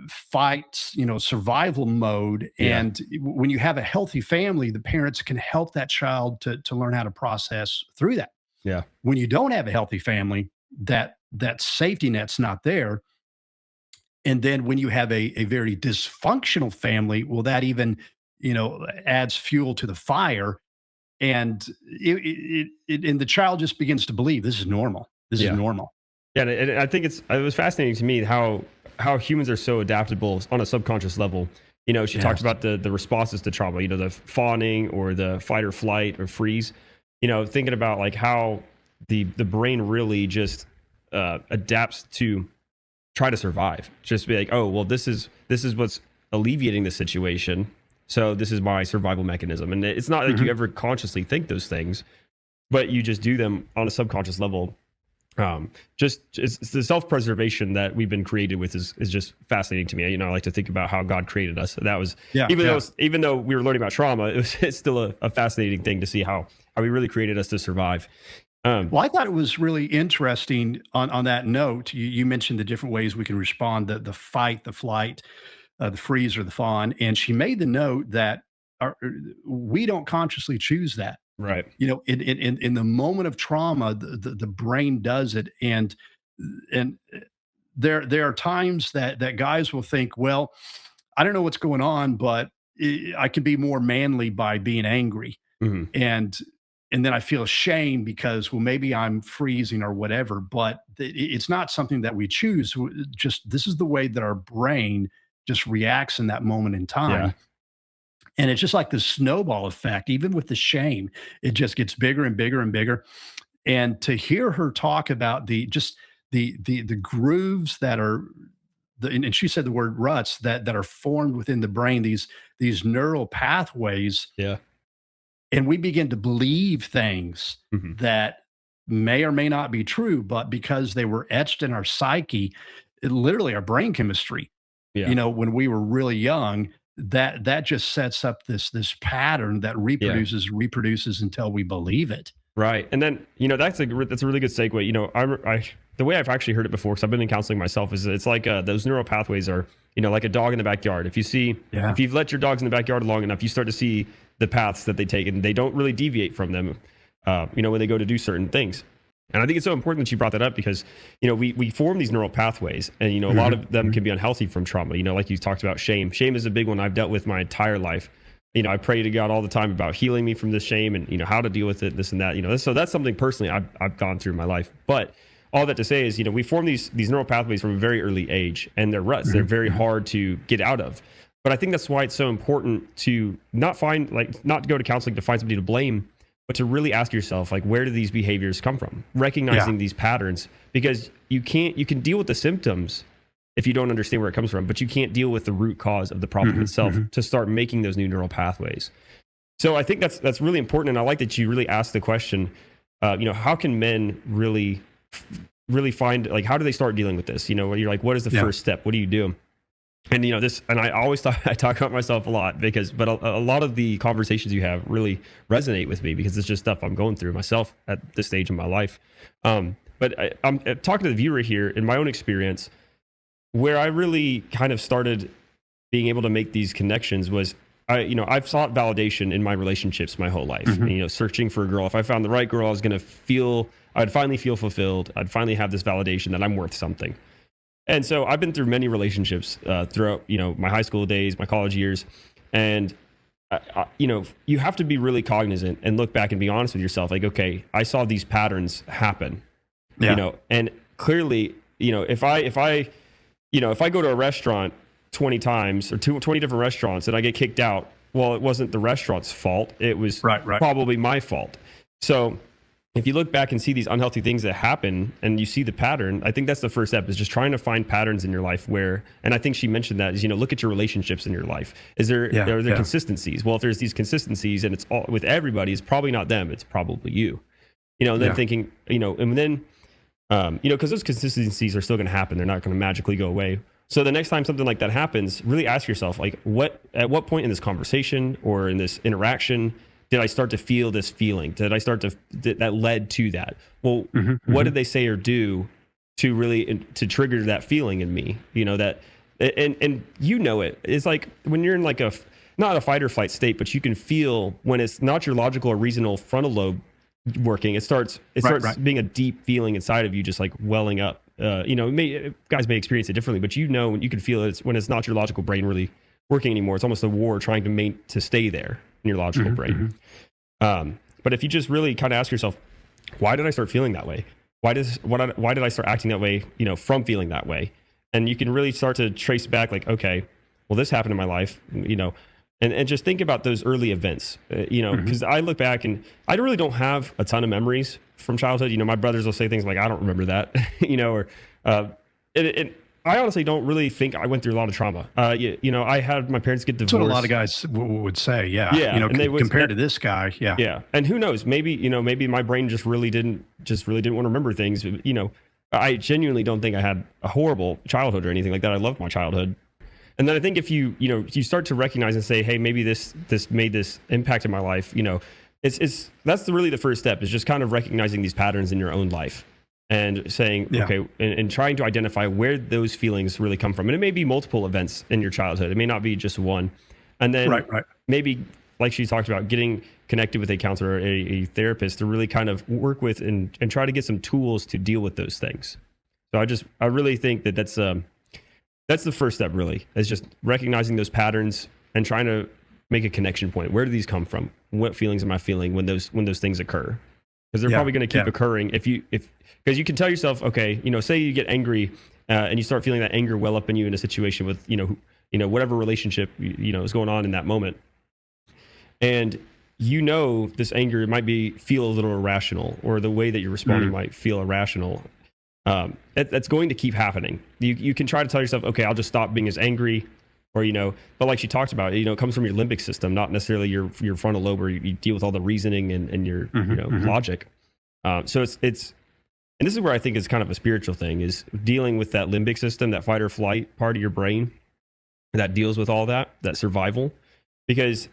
S2: fight, survival mode. Yeah. And when you have a healthy family, the parents can help that child to learn how to process through that.
S3: Yeah.
S2: When you don't have a healthy family, that safety net's not there. And then when you have a very dysfunctional family, well, that even, adds fuel to the fire. And and the child just begins to believe this is normal. This is normal.
S3: Yeah, and I think it was fascinating to me how humans are so adaptable on a subconscious level. She talked about the responses to trauma, the fawning or the fight or flight or freeze, thinking about like how the brain really just adapts to try to survive. Just be like, oh, well, this is what's alleviating the situation. So this is my survival mechanism. And it's not like you ever consciously think those things, but you just do them on a subconscious level. It's the self-preservation that we've been created with is just fascinating to me. I like to think about how God created us. That was, even though we were learning about trauma, it's still a fascinating thing to see how he really created us to survive.
S2: Well, I thought it was really interesting on that note. You mentioned the different ways we can respond, the fight, the flight, the freeze, or the fawn. And she made the note that we don't consciously choose that.
S3: Right.
S2: In the moment of trauma, the brain does it. And there are times that guys will think, well, I don't know what's going on, but I can be more manly by being angry. And then I feel shame because, well, maybe I'm freezing or whatever, but it's not something that we choose. Just this is the way that our brain just reacts in that moment in time. Yeah. And it's just like the snowball effect. Even with the shame, it just gets bigger and bigger and bigger. And to hear her talk about the grooves that are, and she said the word ruts that are formed within the brain, these neural pathways.
S3: Yeah.
S2: And we begin to believe things that may or may not be true, but because they were etched in our psyche, literally our brain chemistry, when we were really young, that just sets up this pattern that reproduces until we believe it.
S3: Right. And then, that's a really good segue. The way I've actually heard it before, because I've been in counseling myself, is it's like those neural pathways are, like a dog in the backyard. If you've let your dogs in the backyard long enough, you start to see the paths that they take, and they don't really deviate from them, when they go to do certain things. And I think it's so important that you brought that up because, we form these neural pathways, and, a lot of them can be unhealthy from trauma. Like you talked about shame. Shame is a big one I've dealt with my entire life. I pray to God all the time about healing me from this shame and, how to deal with it, this and that, so that's something personally I've gone through in my life. But all that to say is, we form these neural pathways from a very early age, and they're ruts. They're very hard to get out of. But I think that's why it's so important to not go to counseling to find somebody to blame, but to really ask yourself, like, where do these behaviors come from? Recognizing these patterns, because you can deal with the symptoms if you don't understand where it comes from, but you can't deal with the root cause of the problem itself to start making those new neural pathways. So I think that's really important. And I like that you really asked the question, how can men really find, like, how do they start dealing with this? You're like, what is the first step? What do you do? And and I always thought I talk about myself a lot but a lot of the conversations you have really resonate with me, because it's just stuff I'm going through myself at this stage in my life. But I'm talking to the viewer here, in my own experience, where I really kind of started being able to make these connections was, I've sought validation in my relationships my whole life. And, searching for a girl. If I found the right girl, I'd finally feel fulfilled. I'd finally have this validation that I'm worth something. And so I've been through many relationships throughout, my high school days, my college years. And, you have to be really cognizant and look back and be honest with yourself. Like, okay, I saw these patterns happen, and clearly, if I go to a restaurant 20 times or 20 different restaurants and I get kicked out, well, it wasn't the restaurant's fault. It was probably my fault. So if you look back and see these unhealthy things that happen and you see the pattern, I think that's the first step, is just trying to find patterns in your life where, and I think she mentioned that, is, look at your relationships in your life. Are there consistencies? Well, if there's these consistencies and it's all with everybody, it's probably not them, it's probably you. And then thinking, and then, because those consistencies are still going to happen. They're not going to magically go away. So the next time something like that happens, really ask yourself, like, at what point in this conversation or in this interaction did I start to feel this feeling? Did I start to, that led to that? Well, what did they say or do to really, to trigger that feeling in me? And it. It's like when you're in like not a fight or flight state, but you can feel when it's not your logical or reasonable frontal lobe working, it starts being a deep feeling inside of you, just like welling up. Guys may experience it differently, but you can feel it when it's not your logical brain really working anymore. It's almost a war trying to stay there in your logical brain. But if you just really kind of ask yourself, why did I start feeling that way? Why did I start acting that way, from feeling that way? And you can really start to trace back, like, okay, well, this happened in my life, and just think about those early events, because I look back and I really don't have a ton of memories from childhood. My brothers will say things like, I don't remember that, I honestly don't really think I went through a lot of trauma. I had my parents get divorced.
S2: That's what a lot of guys would say. Compared to this guy.
S3: Yeah. And who knows, maybe my brain just really didn't want to remember things. I genuinely don't think I had a horrible childhood or anything like that. I loved my childhood. And then I think if you start to recognize and say, hey, maybe this made this impact in my life, that's really the first step, is just kind of recognizing these patterns in your own life and saying, okay, and trying to identify where those feelings really come from. And it may be multiple events in your childhood. It may not be just one. And then maybe, like she talked about, getting connected with a counselor or a therapist to really kind of work with and try to get some tools to deal with those things. So I really think that's the first step, really, is just recognizing those patterns and trying to make a connection point. Where do these come from? What feelings am I feeling when those things occur? Because they're probably going to keep occurring because you can tell yourself, okay, say you get angry and you start feeling that anger well up in you in a situation with, whatever relationship, is going on in that moment. And this anger might feel a little irrational, or the way that you're responding might feel irrational. That's going to keep happening. You can try to tell yourself, okay, I'll just stop being as angry, or, but like she talked about, it comes from your limbic system, not necessarily your frontal lobe, where you deal with all the reasoning and your, logic. So it's, and this is where I think it's kind of a spiritual thing, is dealing with that limbic system, that fight or flight part of your brain that deals with all that survival. Because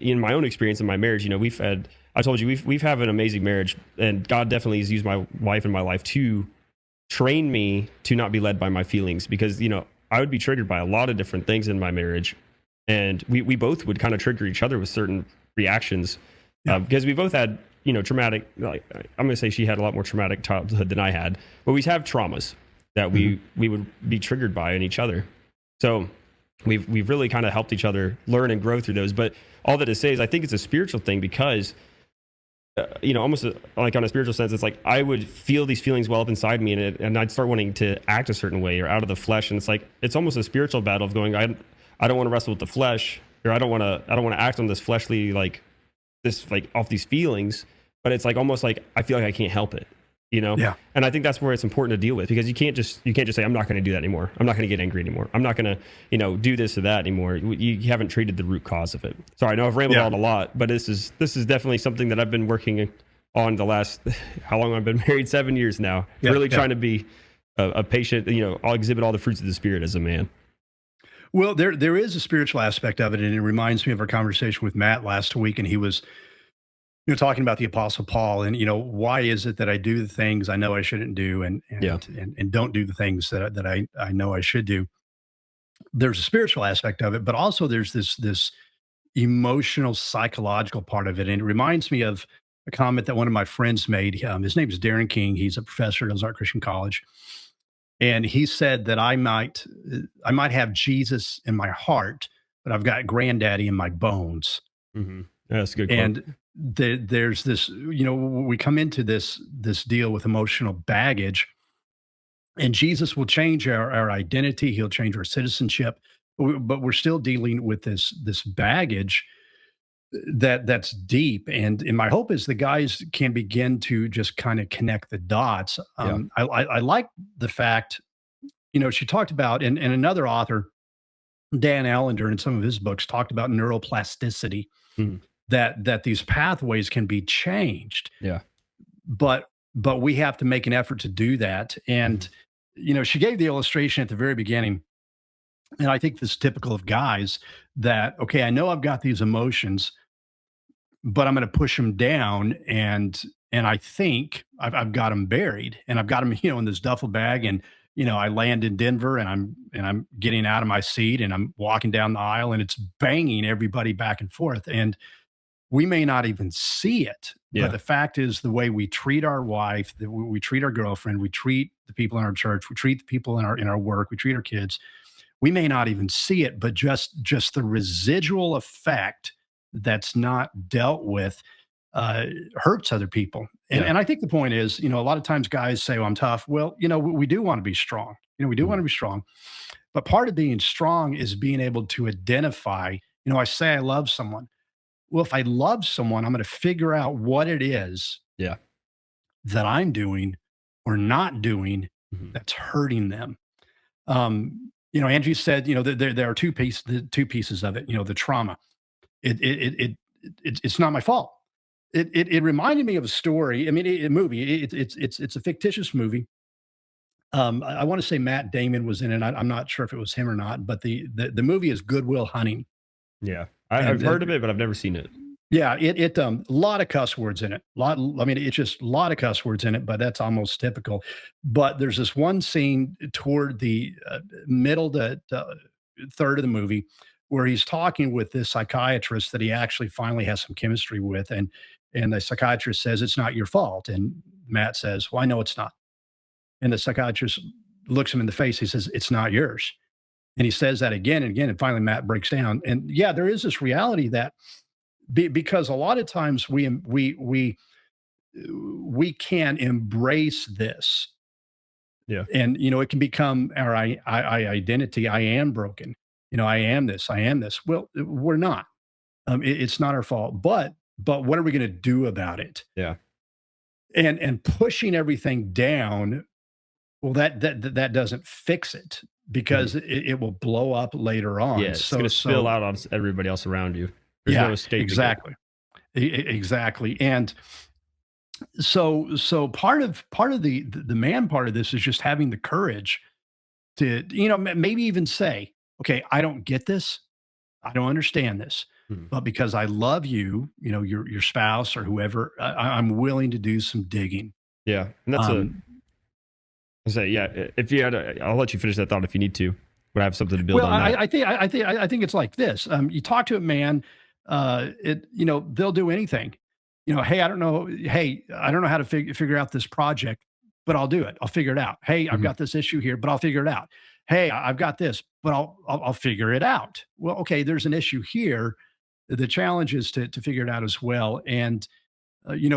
S3: in my own experience in my marriage, I told you, we've had an amazing marriage, and God definitely has used my wife in my life to train me to not be led by my feelings, because, I would be triggered by a lot of different things in my marriage. And we both would kind of trigger each other with certain reactions because we both had, traumatic, like, I'm going to say she had a lot more traumatic childhood than I had, but we have traumas that we would be triggered by in each other. So we've really kind of helped each other learn and grow through those. But all that to say is, I think it's a spiritual thing, because almost like on a spiritual sense, it's like I would feel these feelings well up inside me, and I'd start wanting to act a certain way or out of the flesh. And it's like, it's almost a spiritual battle of going, I don't want to wrestle with the flesh, or I don't want to act on this fleshly, like, this like off these feelings, but it's like almost like I feel like I can't help it, you know?
S2: Yeah.
S3: And I think that's where it's important to deal with, because you can't just say, I'm not going to do that anymore. I'm not going to get angry anymore. I'm not going to, do this or that anymore. You haven't treated the root cause of it. Sorry, I know I've rambled on a lot, but this is definitely something that I've been working on the last, how long I've been married, 7 years now, trying to be a patient, I'll exhibit all the fruits of the Spirit as a man.
S2: Well, there is a spiritual aspect of it, and it reminds me of our conversation with Matt last week, and he was talking about the Apostle Paul, and why is it that I do the things I know I shouldn't do, and don't do the things that I know I should do. There's a spiritual aspect of it, but also there's this emotional, psychological part of it, and it reminds me of a comment that one of my friends made. His name is Darren King. He's a professor at Ozark Christian College. And he said that I might have Jesus in my heart, but I've got granddaddy in my bones.
S3: Mm-hmm. That's a good quote.
S2: And there's this, we come into this deal with emotional baggage, and Jesus will change our identity. He'll change our citizenship, but we're still dealing with this baggage that's deep. And my hope is the guys can begin to just kind of connect the dots. I like the fact, she talked about, and another author, Dan Allender, in some of his books, talked about neuroplasticity, that these pathways can be changed.
S3: Yeah.
S2: But we have to make an effort to do that. And, she gave the illustration at the very beginning. And I think this is typical of guys that, okay, I know I've got these emotions, but I'm going to push them down, and I think I've got them buried, and I've got them, in this duffel bag, and I land in Denver, and I'm getting out of my seat, and I'm walking down the aisle, and it's banging everybody back and forth, and we may not even see it. Yeah. But the fact is, the way we treat our wife, that we treat our girlfriend, we treat the people in our church, we treat the people in our work, we treat our kids, we may not even see it, but just the residual effect that's not dealt with hurts other people. And I think the point is, a lot of times guys say, well, I'm tough. Well, we do want to be strong. We do want to be strong. But part of being strong is being able to identify, I say I love someone. Well, if I love someone, I'm going to figure out what it is that I'm doing or not doing that's hurting them. Angie said, there are two pieces of it, the trauma. It's not my fault. It reminded me of a story. I mean, a movie. It's a fictitious movie. I want to say Matt Damon was in it. I'm not sure if it was him or not, but the movie is Good Will Hunting.
S3: Yeah, I've heard of it, but I've never seen it.
S2: Yeah, it a lot of cuss words in it. It's just a lot of cuss words in it, but that's almost typical. But there's this one scene toward the middle to third of the movie where he's talking with this psychiatrist that he actually finally has some chemistry with, and the psychiatrist says, it's not your fault, and Matt says, well, I know it's not. And the psychiatrist looks him in the face. He says, it's not yours. And he says that again and again, and finally Matt breaks down. And yeah, there is this reality that because a lot of times we can embrace this.
S3: Yeah.
S2: And, it can become our identity. I am broken. I am this. Well, we're not. It's not our fault. But what are we going to do about it?
S3: Yeah.
S2: And pushing everything down, well, that doesn't fix it, because it will blow up later on.
S3: Yeah, it's going to spill out on everybody else around you. There's no escape.
S2: Exactly. Exactly. And so part of the man part of this is just having the courage to, maybe even say, okay, I don't get this. I don't understand this, but because I love you, your spouse or whoever, I'm willing to do some digging.
S3: Yeah. And that's if you had I'll let you finish that thought if you need to, but I have something to build on that.
S2: I think it's like this. You talk to a man, they'll do anything. Hey, I don't know how to figure out this project, but I'll do it. I'll figure it out. Hey, I've got this issue here, but I'll figure it out. Hey, I've got this, but I'll figure it out. Well, okay, there's an issue here. The challenge is to figure it out as well. And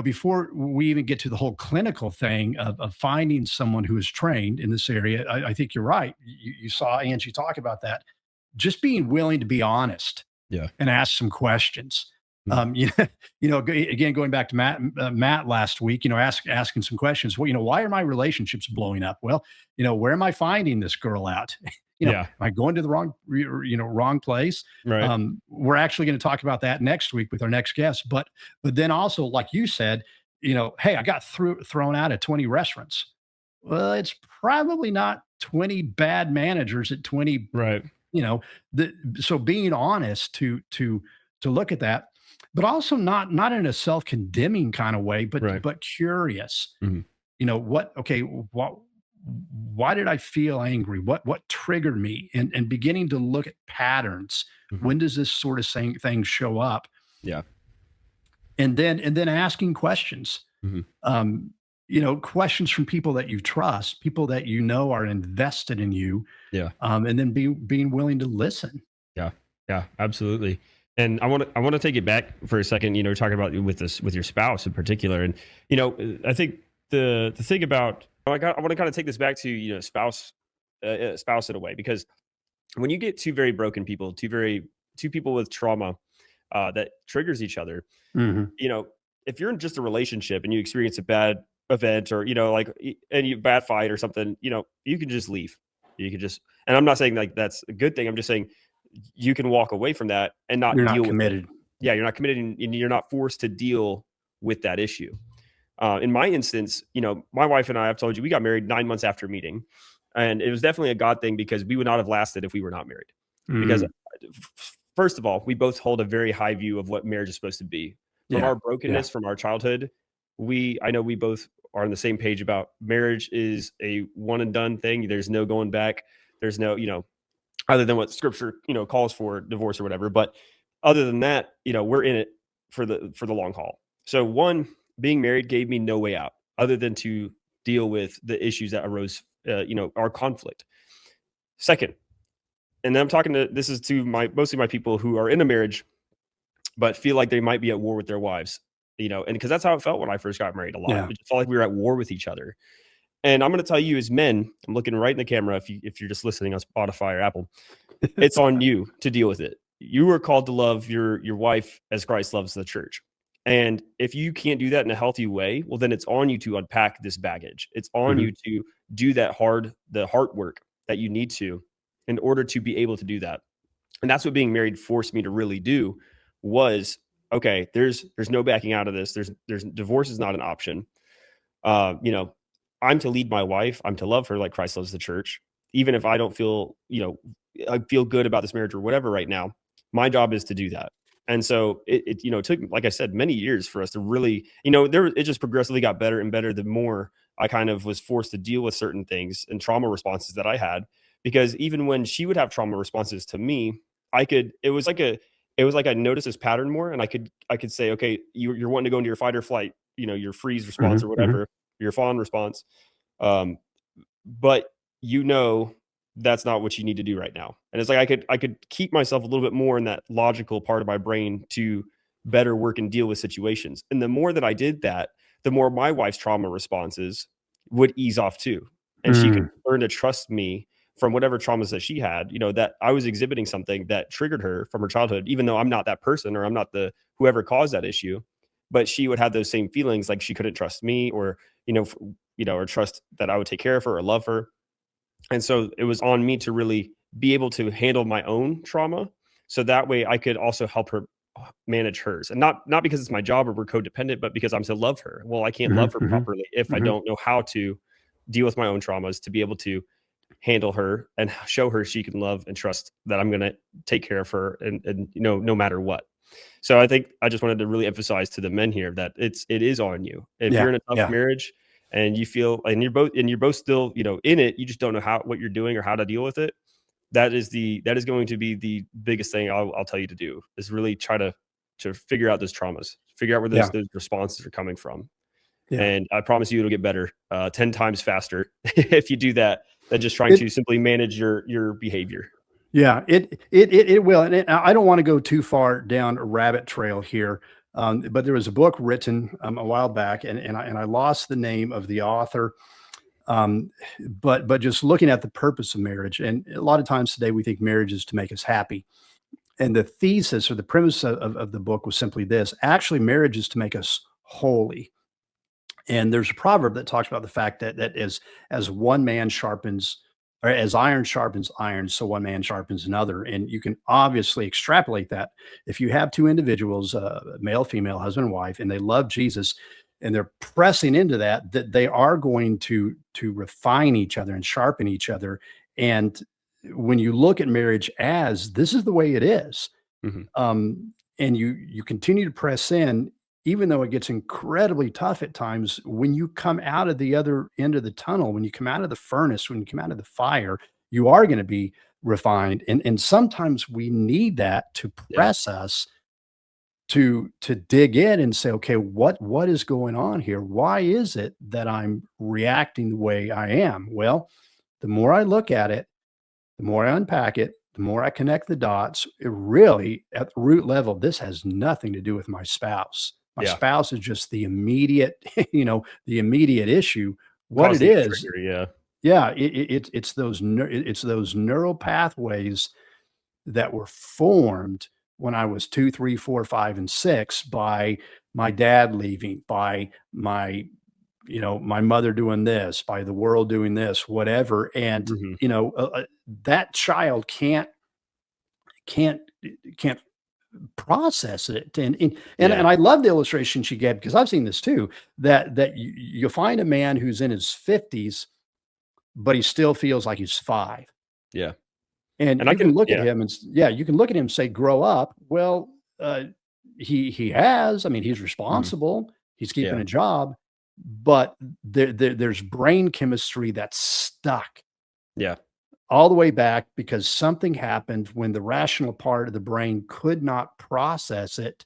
S2: before we even get to the whole clinical thing of finding someone who is trained in this area, I think you're right. You saw Angie talk about that. Just being willing to be honest, and ask some questions. Again, going back to Matt last week, asking some questions. Well, why are my relationships blowing up? Well, where am I finding this girl at? Am I going to the wrong place?
S3: Right.
S2: We're actually going to talk about that next week with our next guest. But then also, like you said, hey, I got thrown out of 20 restaurants. Well, it's probably not 20 bad managers at 20.
S3: Right.
S2: So being honest to look at that, but also not in a self-condemning kind of way,
S3: Right.
S2: but curious.
S3: Mhm.
S2: Why did I feel angry? What triggered me? And beginning to look at patterns.
S3: Mhm.
S2: When does this sort of thing show up?
S3: Yeah.
S2: And then asking questions.
S3: Mhm.
S2: Questions from people that you trust, people that are invested in you.
S3: Yeah.
S2: And then being willing to listen.
S3: Yeah. Yeah, absolutely. And I want to take it back for a second, talking about with your spouse in particular. And, I think the thing about, I want to kind of take this back to, spouse in a way, because when you get two very broken people, two people with trauma, that triggers each other,
S2: Mhm.
S3: If you're in just a relationship and you experience a bad event or, and you bad fight or something, you can just leave. You can just, and I'm not saying like that's a good thing. I'm just saying you can walk away from that and not
S2: You're
S3: deal
S2: not
S3: with it.
S2: committed.
S3: Yeah, you're not committed and you're not forced to deal with that issue. In my instance, my wife and I've told you, we got married 9 months after meeting. And it was definitely a God thing because we would not have lasted if we were not married. Because first of all, we both hold a very high view of what marriage is supposed to be. From our brokenness, from our childhood, I know we both are on the same page about marriage is a one and done thing. There's no going back. There's no, other than what scripture, calls for divorce or whatever. But other than that, we're in it for the long haul. So one, being married gave me no way out other than to deal with the issues that arose, our conflict. Second, and then I'm talking this is to mostly my people who are in a marriage, but feel like they might be at war with their wives, and because that's how it felt when I first got married a lot.
S2: Yeah.
S3: It just felt like we were at war with each other. And I'm going to tell you as men, I'm looking right in the camera. If you're just listening on Spotify or Apple, it's on you to deal with it. You are called to love your wife as Christ loves the church. And if you can't do that in a healthy way, well, then it's on you to unpack this baggage. It's on you to do the heart work that you need to in order to be able to do that. And that's what being married forced me to really do was, okay, there's no backing out of this. There's divorce is not an option. I'm to lead my wife. I'm to love her like Christ loves the church. Even if I don't feel, I feel good about this marriage or whatever right now, my job is to do that. And so it took, like I said, many years for us to really, it just progressively got better and better the more I kind of was forced to deal with certain things and trauma responses that I had. Because even when she would have trauma responses to me, it was like I noticed this pattern more, and I could say, okay, you're wanting to go into your fight or flight, your freeze response or whatever, your fawn response. But that's not what you need to do right now. And it's like I could keep myself a little bit more in that logical part of my brain to better work and deal with situations. And the more that I did that, the more my wife's trauma responses would ease off too. And she could learn to trust me from whatever traumas that she had, that I was exhibiting something that triggered her from her childhood, even though I'm not that person or I'm not the whoever caused that issue. But she would have those same feelings, like she couldn't trust me or, or trust that I would take care of her or love her. And so it was on me to really be able to handle my own trauma. So that way I could also help her manage hers, and not because it's my job or we're codependent, but because I'm to love her. Well, I can't love her properly if I don't know how to deal with my own traumas, to be able to handle her and show her she can love and trust that I'm going to take care of her and no matter what. So I think I just wanted to really emphasize to the men here that it is on you. If you're in a tough marriage and you feel, and you're both still, in it, you just don't know what you're doing or how to deal with it. That is going to be the biggest thing I'll tell you to do, is really try to figure out those traumas, figure out where those responses are coming from. Yeah. And I promise you it'll get better 10 times faster if you do that than just trying to simply manage your behavior.
S2: Yeah, it will. And I don't want to go too far down a rabbit trail here, but there was a book written a while back, and I lost the name of the author. But just looking at the purpose of marriage, and a lot of times today we think marriage is to make us happy. And the thesis or the premise of the book was simply this: actually, marriage is to make us holy. And there's a proverb that talks about the fact that as one man sharpens, or as iron sharpens iron, so one man sharpens another. And you can obviously extrapolate that. If you have two individuals, male, female, husband and wife, and they love Jesus, and they're pressing into that they are going to refine each other and sharpen each other. And when you look at marriage as this is the way it is,
S3: Mhm.
S2: and you continue to press in, even though it gets incredibly tough at times, when you come out of the other end of the tunnel, when you come out of the furnace, when you come out of the fire, you are going to be refined. And sometimes we need that to
S3: Yeah.
S2: press us to dig in and say, okay, what is going on here? Why is it that I'm reacting the way I am? Well, the more I look at it, the more I unpack it, the more I connect the dots, it really, at the root level, this has nothing to do with my spouse. My
S3: Yeah.
S2: spouse is just the immediate, the immediate issue. What it
S3: Causing the
S2: is,
S3: trigger, yeah.
S2: yeah, it's those neural pathways that were formed when I was 2, 3, 4, 5, and 6 by my dad leaving, by my mother doing this, by the world doing this, whatever. And,
S3: Mhm.
S2: that child can't can't process it. And
S3: Yeah.
S2: I love the illustration she gave, because I've seen this too, that you'll find a man who's in his 50s, but he still feels like he's 5.
S3: Yeah.
S2: And
S3: And I
S2: you can
S3: can
S2: look at
S3: yeah.
S2: him and yeah, you can look at him and say, grow up. Well, he has. I mean, he's
S3: Mhm.
S2: responsible. He's keeping
S3: Yeah.
S2: a job, but there's brain chemistry that's stuck
S3: Yeah.
S2: all the way back because something happened when the rational part of the brain could not process it.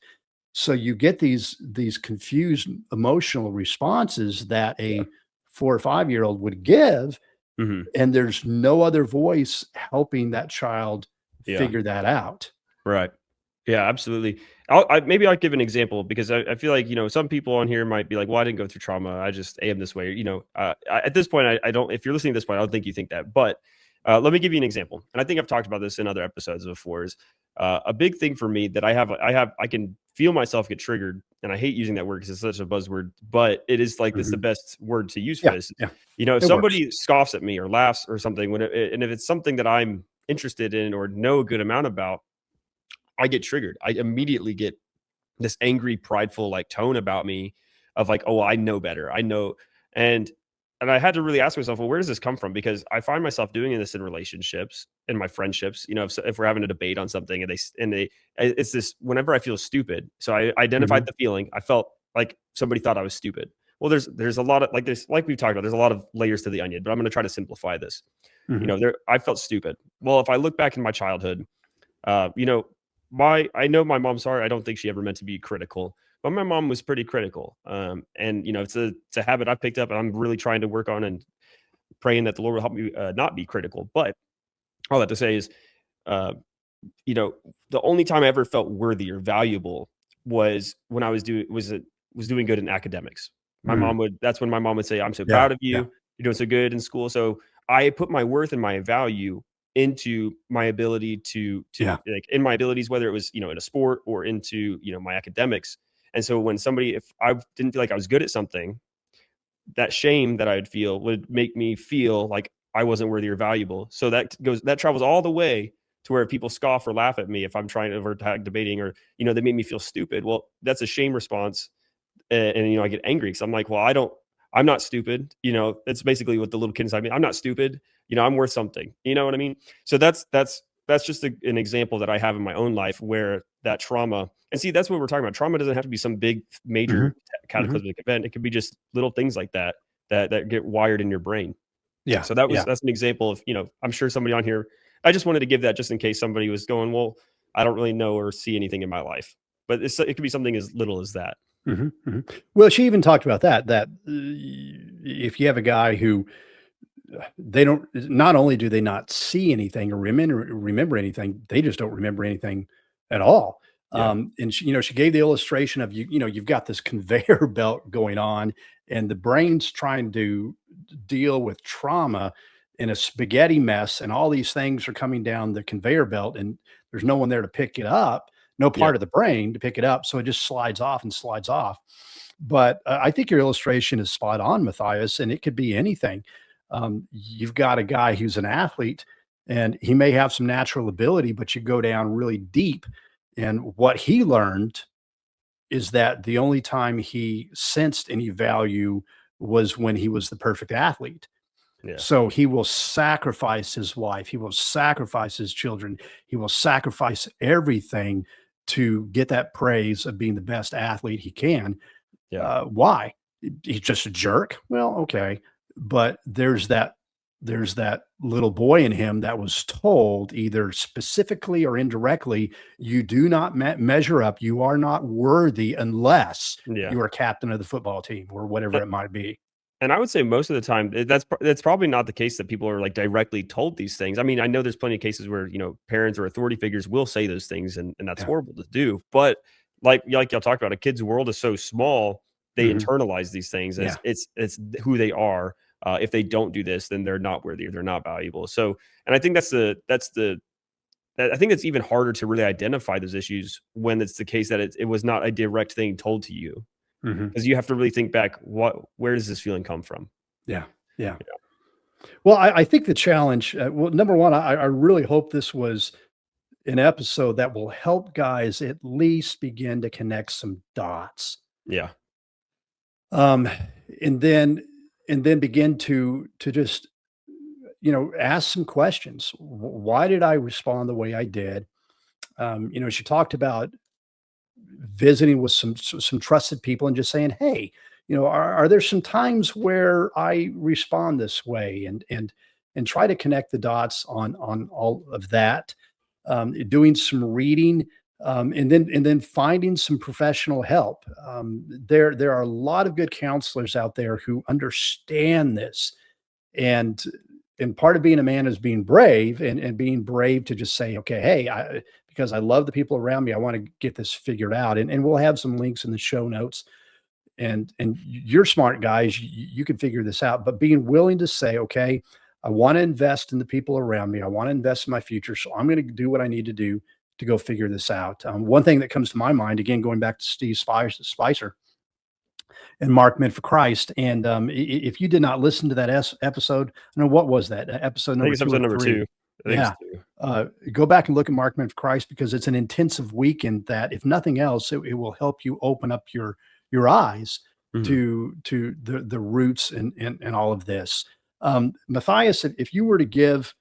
S2: So you get these confused emotional responses that
S3: Yeah.
S2: a 4 or 5-year-old would give,
S3: Mhm.
S2: and there's no other voice helping that child
S3: Yeah.
S2: figure that out.
S3: Right. Yeah, absolutely. Maybe I'll give an example because I feel like, some people on here might be like, well, I didn't go through trauma. I just am this way. At this point, I don't, if you're listening to this point, I don't think you think that. But let me give you an example. And I think I've talked about this in other episodes before is a big thing for me that I can feel myself get triggered. And I hate using that word because it's such a buzzword, but it is like, it's the
S2: Mhm.
S3: best word to use for
S2: Yeah,
S3: this.
S2: yeah,
S3: If
S2: it works.
S3: somebody scoffs at me or laughs or something, and if it's something that I'm interested in or know a good amount about, I get triggered. I immediately get this angry, prideful like tone about me of like, oh, I know better. I know. And and I had to really ask myself, well, where does this come from? Because I find myself doing this in relationships, in my friendships. If we're having a debate on something it's this whenever I feel stupid. So I identified
S2: Mhm,
S3: the feeling. I felt like somebody thought I was stupid. Well, there's a lot of like we've talked about, there's a lot of layers to the onion, but I'm going to try to simplify this.
S2: mhm,
S3: I felt stupid. Well, if I look back in my childhood, uh, you know, I know my mom. Sorry, I don't think she ever meant to be critical, but my mom was pretty critical. And it's a habit I picked up, and I'm really trying to work on and praying that the Lord will help me not be critical. But all that to say is, uh, you know, the only time I ever felt worthy or valuable was when I was doing good in academics.
S2: mhm.
S3: That's when my mom would say, "I'm so
S2: Yeah,
S3: proud of
S2: yeah,
S3: you. You're doing so good in school." So I put my worth and my value into my ability to
S2: yeah.
S3: like in my abilities, whether it was, in a sport or into, my academics. And so if I didn't feel like I was good at something, that shame that I'd feel would make me feel like I wasn't worthy or valuable. So that travels all the way to where people scoff or laugh at me if I'm trying to overtag debating or, they make me feel stupid. Well, that's a shame response. And I get angry because I'm like, well, I'm not stupid. That's basically what the little kid inside me. I'm not stupid. I'm worth something. You know what I mean? So that's just an example that I have in my own life where that trauma, and see, that's what we're talking about. Trauma doesn't have to be some big
S2: Mhm,
S3: major
S2: mhm.
S3: cataclysmic event. It could be just little things like that get wired in your brain.
S2: Yeah,
S3: So
S2: yeah.
S3: that's an example of, I'm sure somebody on here, I just wanted to give that just in case somebody was going, well, I don't really know or see anything in my life. But it could be something as little as that.
S2: Mhm, mhm. Well, she even talked about that, if you have a guy who they don't, not only do they not see anything or remember anything, they just don't remember anything at all.
S3: Yeah.
S2: And she gave the illustration of you've got this conveyor belt going on, and the brain's trying to deal with trauma in a spaghetti mess, and all these things are coming down the conveyor belt, and there's no one there to pick it up, no
S3: Yeah.
S2: part of the brain to pick it up. So it just slides off and slides off. But I think your illustration is spot on, Matthias, and it could be anything. You've got a guy who's an athlete and he may have some natural ability, but you go down really deep. And what he learned is that the only time he sensed any value was when he was the perfect athlete.
S3: Yeah.
S2: So he will sacrifice his wife, he will sacrifice his children, he will sacrifice everything to get that praise of being the best athlete he can.
S3: Yeah.
S2: Why? He's just a jerk. Well, okay, but there's that little boy in him that was told either specifically or indirectly, you do not measure up. You are not worthy unless
S3: Yeah.
S2: you are captain of the football team or whatever it might be.
S3: And I would say most of the time that's probably not the case that people are like directly told these things. I mean, I know there's plenty of cases where, parents or authority figures will say those things and that's
S2: Yeah.
S3: horrible to do. But like y'all talked about, a kid's world is so small, they
S2: Mhm.
S3: internalize these things as it's who they are. If they don't do this, then they're not worthy or they're not valuable. So, and I think I think it's even harder to really identify those issues when it's the case that it was not a direct thing told to you.
S2: Mhm.
S3: Because you have to really think back, where does this feeling come from?
S2: Yeah. Yeah. Well, I think the challenge, well, number one, I really hope this was an episode that will help guys at least begin to connect some dots.
S3: Yeah.
S2: Um, and then begin to just, ask some questions. Why did I respond the way I did? She talked about visiting with some trusted people and just saying, hey, are there some times where I respond this way, and try to connect the dots on all of that. Doing some reading, and then finding some professional help. There are a lot of good counselors out there who understand this, and part of being a man is being brave, and being brave to just say, okay, hey, because I love the people around me, I want to get this figured out. And we'll have some links in the show notes. And you're smart guys, you can figure this out. But being willing to say, okay, I want to invest in the people around me. I want to invest in my future. So I'm going to do what I need to do to go figure this out. One thing that comes to my mind, again, going back to Steve Spicer and Mark Meant for Christ. And if you did not listen to that episode, I don't know, what was that? Episode
S3: I
S2: number
S3: think it's
S2: 2
S3: episode
S2: or
S3: number
S2: 3?
S3: 2. I think
S2: Yeah.
S3: it's 2.
S2: Go back and look at Mark Meant for Christ, because it's an intensive weekend that, if nothing else, it will help you open up your eyes
S3: Mhm.
S2: to the roots and all of this. Matthias, if you were to give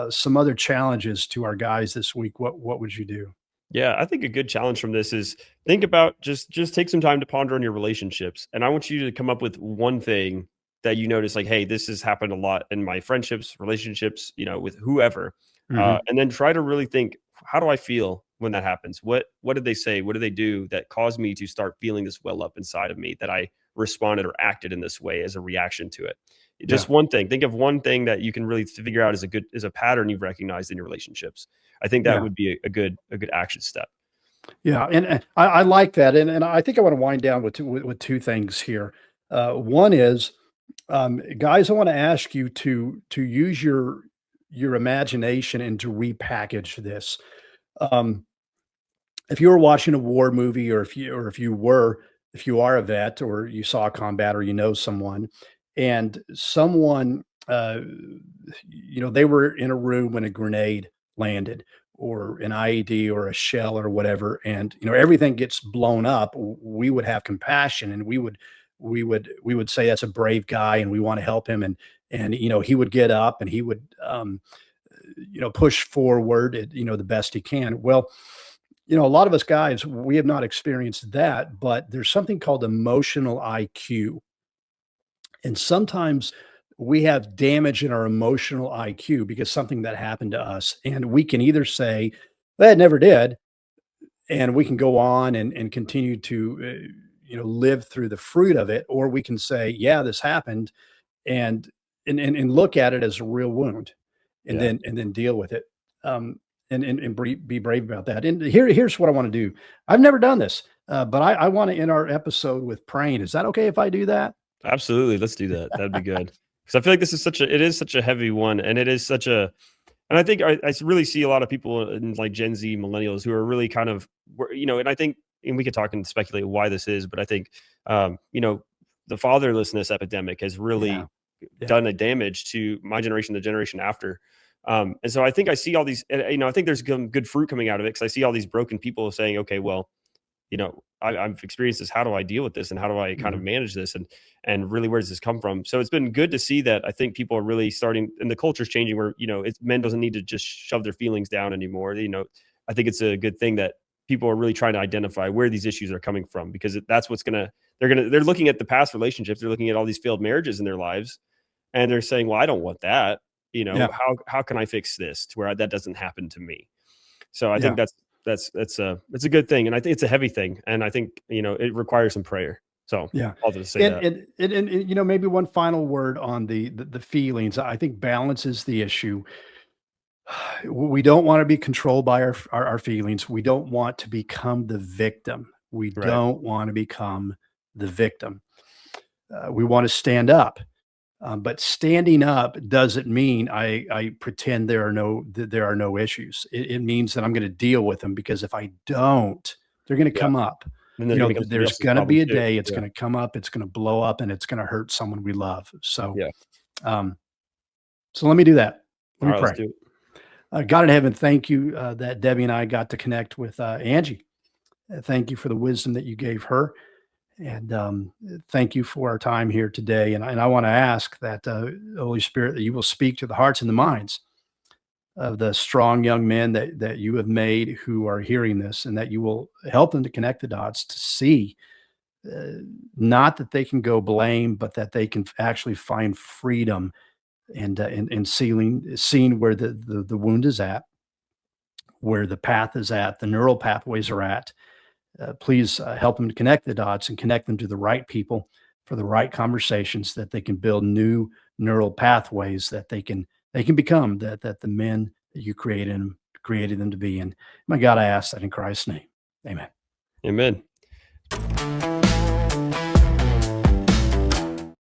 S2: some other challenges to our guys this week, what would you do?
S3: Yeah, I think a good challenge from this is think about just take some time to ponder on your relationships. And I want you to come up with one thing that you notice, like, hey, this has happened a lot in my friendships, relationships, with whoever.
S2: Mhm.
S3: And then try to really think, how do I feel when that happens? What did they say? What did they do that caused me to start feeling this well up inside of me, that I responded or acted in this way as a reaction to it? Just one thing. Think of one thing that you can really figure out as a pattern you've recognized in your relationships. I think that
S2: Yeah.
S3: would be a good action step.
S2: Yeah, and I like that, and I think I want to wind down with two things here. One is, guys, I want to ask you to use your imagination and to repackage this. Um, if you were watching a war movie, or if you are a vet, or you saw combat, or someone, and someone, they were in a room when a grenade landed, or an IED, or a shell, or whatever, and everything gets blown up, we would have compassion, and we would say that's a brave guy, and we want to help him, and he would get up, and he would push forward the best he can. Well, a lot of us guys, we have not experienced that, but there's something called emotional IQ. And sometimes we have damage in our emotional IQ because something that happened to us. And we can either say, well, it never did. And we can go on and continue to, live through the fruit of it. Or we can say, yeah, this happened, and look at it as a real wound, and
S3: Yeah.
S2: then deal with it. Be brave about that. And here's what I want to do. I've never done this, but I want to end our episode with praying. Is that okay if I do that?
S3: Absolutely. Let's do that. That'd be good. Because I feel like it is such a heavy one, and it is such a And I think I really see a lot of people in like Gen Z millennials who are really kind of, and I think, and we could talk and speculate why this is, but I think, the fatherlessness epidemic has really done a damage to my generation, the generation after. And so I think I see all these, I think there's good fruit coming out of it, because I see all these broken people saying, okay, well, I've experienced this. How do I deal with this? And how do I kind of manage this? And really, where does this come from? So it's been good to see that. I think people are really starting, and the culture's changing where, men doesn't need to just shove their feelings down anymore. I think it's a good thing that people are really trying to identify where these issues are coming from, because that's what's they're looking at the past relationships. They're looking at all these failed marriages in their lives, and they're saying, well, I don't want that. How can I fix this to where that doesn't happen to me? So I think it's a good thing. And I think it's a heavy thing. And I think, it requires some prayer. So I'll just say that.
S2: And maybe one final word on the feelings. I think balance is the issue. We don't want to be controlled by our feelings. We don't want to become the victim. We don't want to become the victim. We want to stand up. But standing up doesn't mean I pretend there are no issues. It means that I'm going to deal with them, because if I don't, they're going to come up.
S3: And
S2: there's going to be a day it's going to come up, it's going to blow up, and it's going to hurt someone we love. So, so let me do that. Let me pray.
S3: Let's do it.
S2: God in heaven, thank you that Debbie and I got to connect with Angie. Thank you for the wisdom that you gave her. And thank you for our time here today. And I want to ask that Holy Spirit, that you will speak to the hearts and the minds of the strong young men that you have made who are hearing this, and that you will help them to connect the dots to see not that they can go blame, but that they can actually find freedom and seeing where the wound is at, where the path is at, the neural pathways are at. Please help them to connect the dots and connect them to the right people for the right conversations, that they can build new neural pathways that they can become that the men that you created them to be. And my God, I ask that in Christ's name. Amen.
S3: Amen.